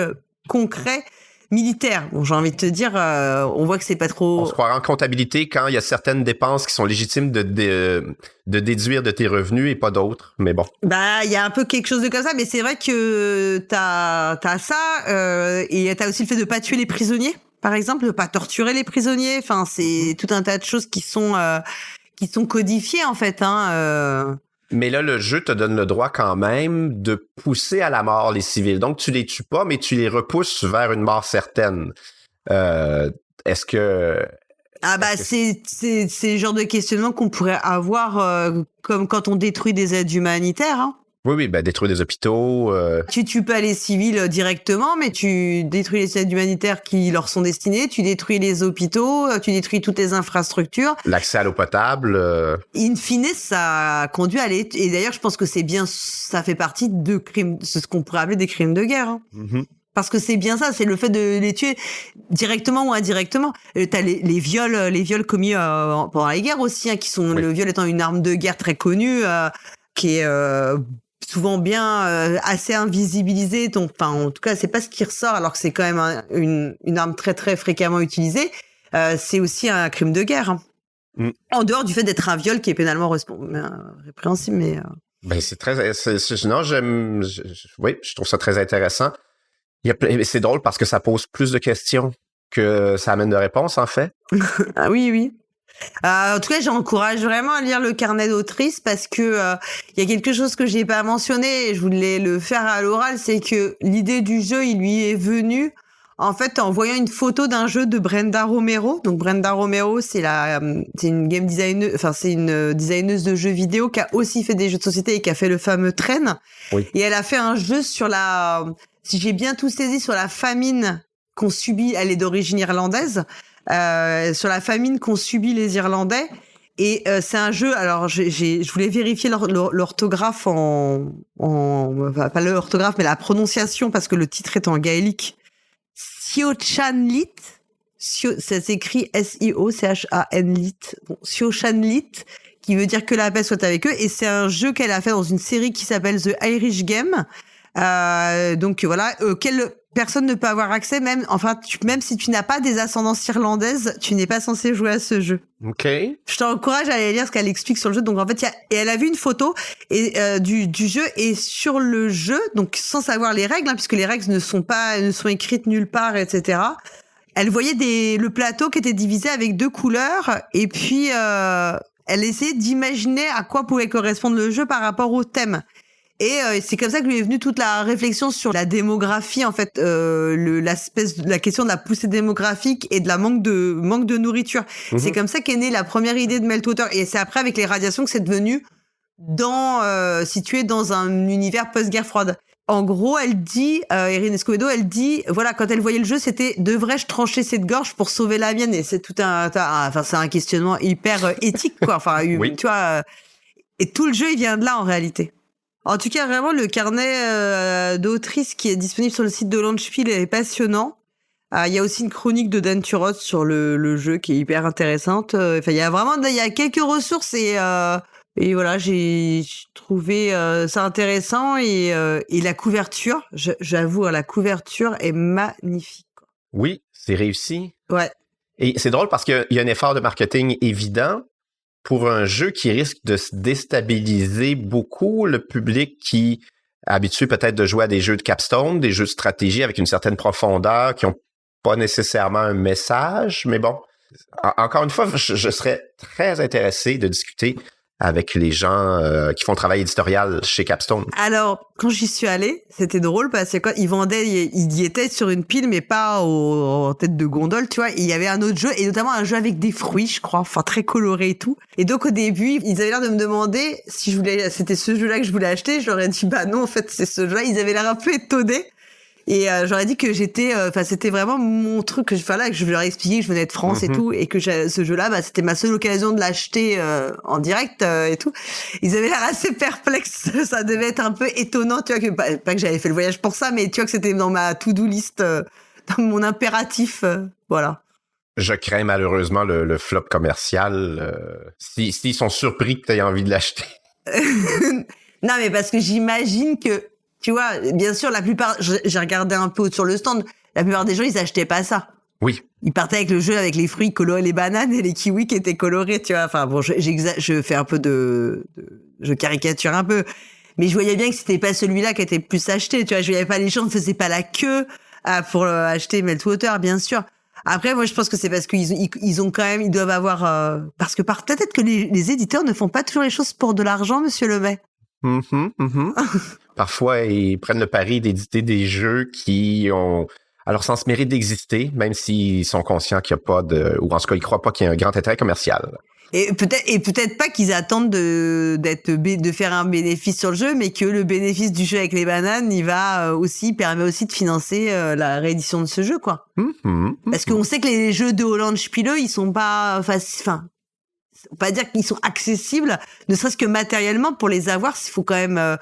concret militaire. Bon, j'ai envie de te dire, on voit que c'est pas trop... On se croira en comptabilité quand il y a certaines dépenses qui sont légitimes de déduire de tes revenus et pas d'autres, mais bon. Il y a un peu quelque chose de comme ça, mais c'est vrai que t'as ça, et t'as aussi le fait de pas tuer les prisonniers, par exemple, de pas torturer les prisonniers. C'est tout un tas de choses qui sont codifiées, en fait, Mais là, le jeu te donne le droit quand même de pousser à la mort les civils. Donc, tu les tues pas, mais tu les repousses vers une mort certaine. Est-ce que... c'est le genre de questionnement qu'on pourrait avoir comme quand on détruit des aides humanitaires, Oui, détruire des hôpitaux. Tu tues pas les civils directement, mais tu détruis les aides humanitaires qui leur sont destinées, tu détruis les hôpitaux, tu détruis toutes les infrastructures. L'accès à l'eau potable. In fine, ça conduit à et d'ailleurs, je pense que c'est bien, ça fait partie de crimes, ce qu'on pourrait appeler des crimes de guerre. Mm-hmm. Parce que c'est bien ça, c'est le fait de les tuer directement ou indirectement. T'as les viols commis pendant la guerre aussi, qui sont le viol étant une arme de guerre très connue, qui est souvent bien assez invisibilisée. Donc, en tout cas, c'est pas ce qui ressort, alors que c'est quand même une arme très très fréquemment utilisée. C'est aussi un crime de guerre. En dehors du fait d'être un viol qui est pénalement répréhensible, mais. C'est très. Non, je trouve ça très intéressant. C'est drôle parce que ça pose plus de questions que ça amène de réponses, en fait. Ah oui. En tout cas, j'encourage vraiment à lire le carnet d'autrice parce que y a quelque chose que j'ai pas mentionné et je voulais le faire à l'oral, c'est que l'idée du jeu, il lui est venue en fait, en voyant une photo d'un jeu de Brenda Romero. Donc, Brenda Romero, c'est une game designer, enfin, c'est une designeuse de jeux vidéo qui a aussi fait des jeux de société et qui a fait le fameux Train. Oui. Et elle a fait un jeu sur si j'ai bien tout saisi, sur la famine qu'ont subi, elle est d'origine irlandaise, sur la famine qu'ont subi les Irlandais. Et c'est un jeu. Alors, je voulais vérifier l'orthographe enfin, pas l'orthographe, mais la prononciation parce que le titre est en gaélique. Siochanlit, ça s'écrit SIOCHANLIT. Bon, Siochanlit, qui veut dire que la paix soit avec eux. Et c'est un jeu qu'elle a fait dans une série qui s'appelle The Irish Game. Donc voilà, auquel personne ne peut avoir accès, même si tu n'as pas des ascendances irlandaises, tu n'es pas censé jouer à ce jeu. OK. Je t'encourage à aller lire ce qu'elle explique sur le jeu. Donc en fait, et elle a vu une photo du jeu, et sur le jeu, donc sans savoir les règles, puisque les règles ne sont écrites nulle part, etc. Elle voyait le plateau qui était divisé avec 2 couleurs, et puis elle essayait d'imaginer à quoi pouvait correspondre le jeu par rapport au thème. Et c'est comme ça que lui est venue toute la réflexion sur la démographie, en fait, la question de la poussée démographique et de la manque de nourriture. Mm-hmm. C'est comme ça qu'est née la première idée de Meltwater. Et c'est après, avec les radiations, que c'est devenu situé dans un univers post-guerre froide. En gros, elle dit, Erin Escobedo, voilà, quand elle voyait le jeu, c'était, devrais-je trancher cette gorge pour sauver la mienne? Et c'est c'est un questionnement hyper éthique, quoi. Enfin, oui. Tu vois, et tout le jeu, il vient de là, en réalité. En tout cas, vraiment, le carnet d'autrice qui est disponible sur le site de Launchpile est passionnant. Il y a aussi une chronique de Dan Turot sur le jeu qui est hyper intéressante. Enfin, il y a quelques ressources et voilà, j'ai trouvé ça intéressant et la couverture, j'avoue, la couverture est magnifique. Oui, c'est réussi. Ouais. Et c'est drôle parce qu'il y a un effort de marketing évident pour un jeu qui risque de se déstabiliser beaucoup le public qui est habitué peut-être de jouer à des jeux de capstone, des jeux de stratégie avec une certaine profondeur, qui n'ont pas nécessairement un message. Mais bon, encore une fois, je serais très intéressé de discuter avec les gens qui font travail éditorial chez Capstone. Alors, quand j'y suis allée, c'était drôle parce que ils y étaient sur une pile, mais pas en tête de gondole, tu vois. Il y avait un autre jeu, et notamment un jeu avec des fruits, je crois, enfin très coloré et tout. Et donc au début, ils avaient l'air de me demander si c'était ce jeu-là que je voulais acheter. Je leur ai dit, bah non, en fait, c'est ce jeu-là. Ils avaient l'air un peu étonnés. Et j'aurais dit que c'était vraiment mon truc, que je leur ai expliqué que je venais de France et tout, et que ce jeu-là, c'était ma seule occasion de l'acheter en direct et tout. Ils avaient l'air assez perplexes. Ça devait être un peu étonnant, tu vois, pas que j'avais fait le voyage pour ça, mais tu vois que c'était dans ma to-do list, dans mon impératif, voilà. Je crains malheureusement le flop commercial. S'ils sont surpris que tu aies envie de l'acheter. Non, mais parce que j'imagine que, tu vois, bien sûr, la plupart, j'ai regardé un peu sur le stand, la plupart des gens, ils achetaient pas ça. Oui. Ils partaient avec le jeu, avec les fruits colorés, les bananes et les kiwis qui étaient colorés, tu vois. Enfin, bon, je fais un peu je caricature un peu. Mais je voyais bien que c'était pas celui-là qui était plus acheté, tu vois. Je voyais pas, les gens ne faisaient pas la queue pour acheter Meltwater, bien sûr. Après, moi, je pense que c'est parce qu'ils ont quand même, ils doivent avoir, parce que peut-être que les éditeurs ne font pas toujours les choses pour de l'argent, monsieur Lemay. Parfois, ils prennent le pari d'éditer des jeux qui ont, à leur sens, mérite d'exister, même s'ils sont conscients qu'il n'y a pas ou en tout cas, ils croient pas qu'il y a un grand intérêt commercial. Et peut-être pas qu'ils attendent de faire un bénéfice sur le jeu, mais que le bénéfice du jeu avec les bananes, permet aussi de financer la réédition de ce jeu, quoi. Parce qu'on sait que les jeux de Launchpile, ils sont pas on va pas dire qu'ils sont accessibles, ne serait-ce que matériellement. Pour les avoir, il faut quand même,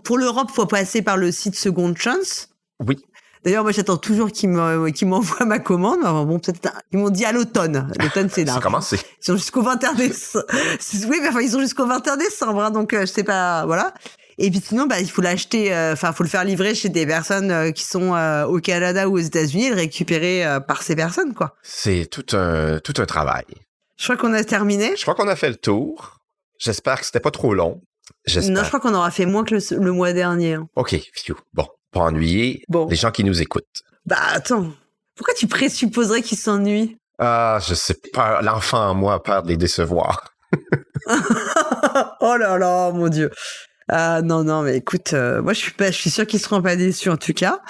pour l'Europe, faut passer par le site Second Chance. Oui. D'ailleurs, moi, j'attends toujours qu'ils m'envoient ma commande. Bon, peut-être, ils m'ont dit à l'automne. L'automne, c'est là. C'est commencé. Ils sont jusqu'au 21 décembre. Oui, mais ils sont jusqu'au 21 décembre, hein, donc, je sais pas, voilà. Et puis sinon, il faut l'acheter, faut le faire livrer chez des personnes qui sont au Canada ou aux États-Unis et le récupérer par ces personnes, quoi. C'est tout un travail. Je crois qu'on a terminé. Je crois qu'on a fait le tour. J'espère que c'était pas trop long. Non, je crois qu'on aura fait moins que le mois dernier. Hein. OK, phew. Bon, pas ennuyer les gens qui nous écoutent. Bah, attends. Pourquoi tu présupposerais qu'ils s'ennuient? Ah, je sais pas. L'enfant en moi a peur de les décevoir. Oh là là, mon Dieu. Non, mais écoute, moi, je suis sûre qu'ils seront pas déçus, en tout cas.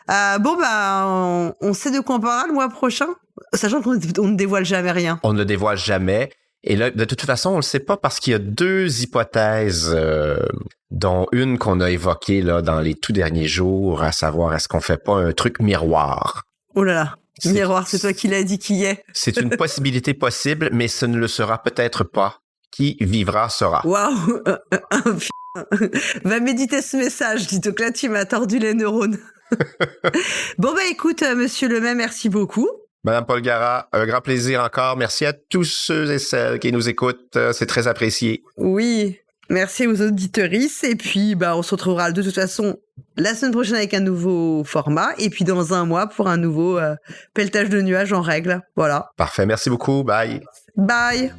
On sait de quoi on parlera le mois prochain, sachant qu'on ne dévoile jamais rien. On ne dévoile jamais. Et là, de toute façon, on le sait pas parce qu'il y a 2 hypothèses, dont une qu'on a évoquée là dans les tout derniers jours, à savoir est-ce qu'on fait pas un truc miroir? Oh là là, miroir, c'est toi qui l'as dit qui est. C'est une possibilité possible, mais ce ne le sera peut-être pas. Qui vivra sera. Waouh, va méditer ce message, dis-toi que là tu m'as tordu les neurones. Bon écoute, monsieur Lemay, merci beaucoup. Madame Polgara, un grand plaisir encore. Merci à tous ceux et celles qui nous écoutent. C'est très apprécié. Oui, merci aux auditrices. Et puis, on se retrouvera de toute façon la semaine prochaine avec un nouveau format. Et puis, dans un mois pour un nouveau pelletage de nuages en règle. Voilà. Parfait. Merci beaucoup. Bye. Bye.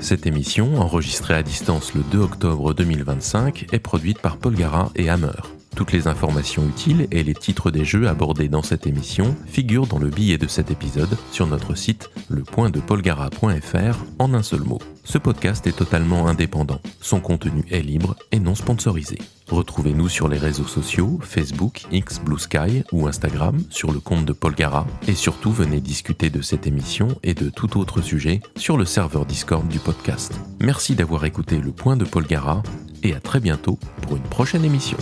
Cette émission, enregistrée à distance le 2 octobre 2025, est produite par Polgara et Hammer. Toutes les informations utiles et les titres des jeux abordés dans cette émission figurent dans le billet de cet épisode sur notre site lepointdepolgara.fr en un seul mot. Ce podcast est totalement indépendant. Son contenu est libre et non sponsorisé. Retrouvez-nous sur les réseaux sociaux, Facebook, X, Blue Sky ou Instagram sur le compte de Polgara. Et surtout, venez discuter de cette émission et de tout autre sujet sur le serveur Discord du podcast. Merci d'avoir écouté Le Point de Polgara et à très bientôt pour une prochaine émission.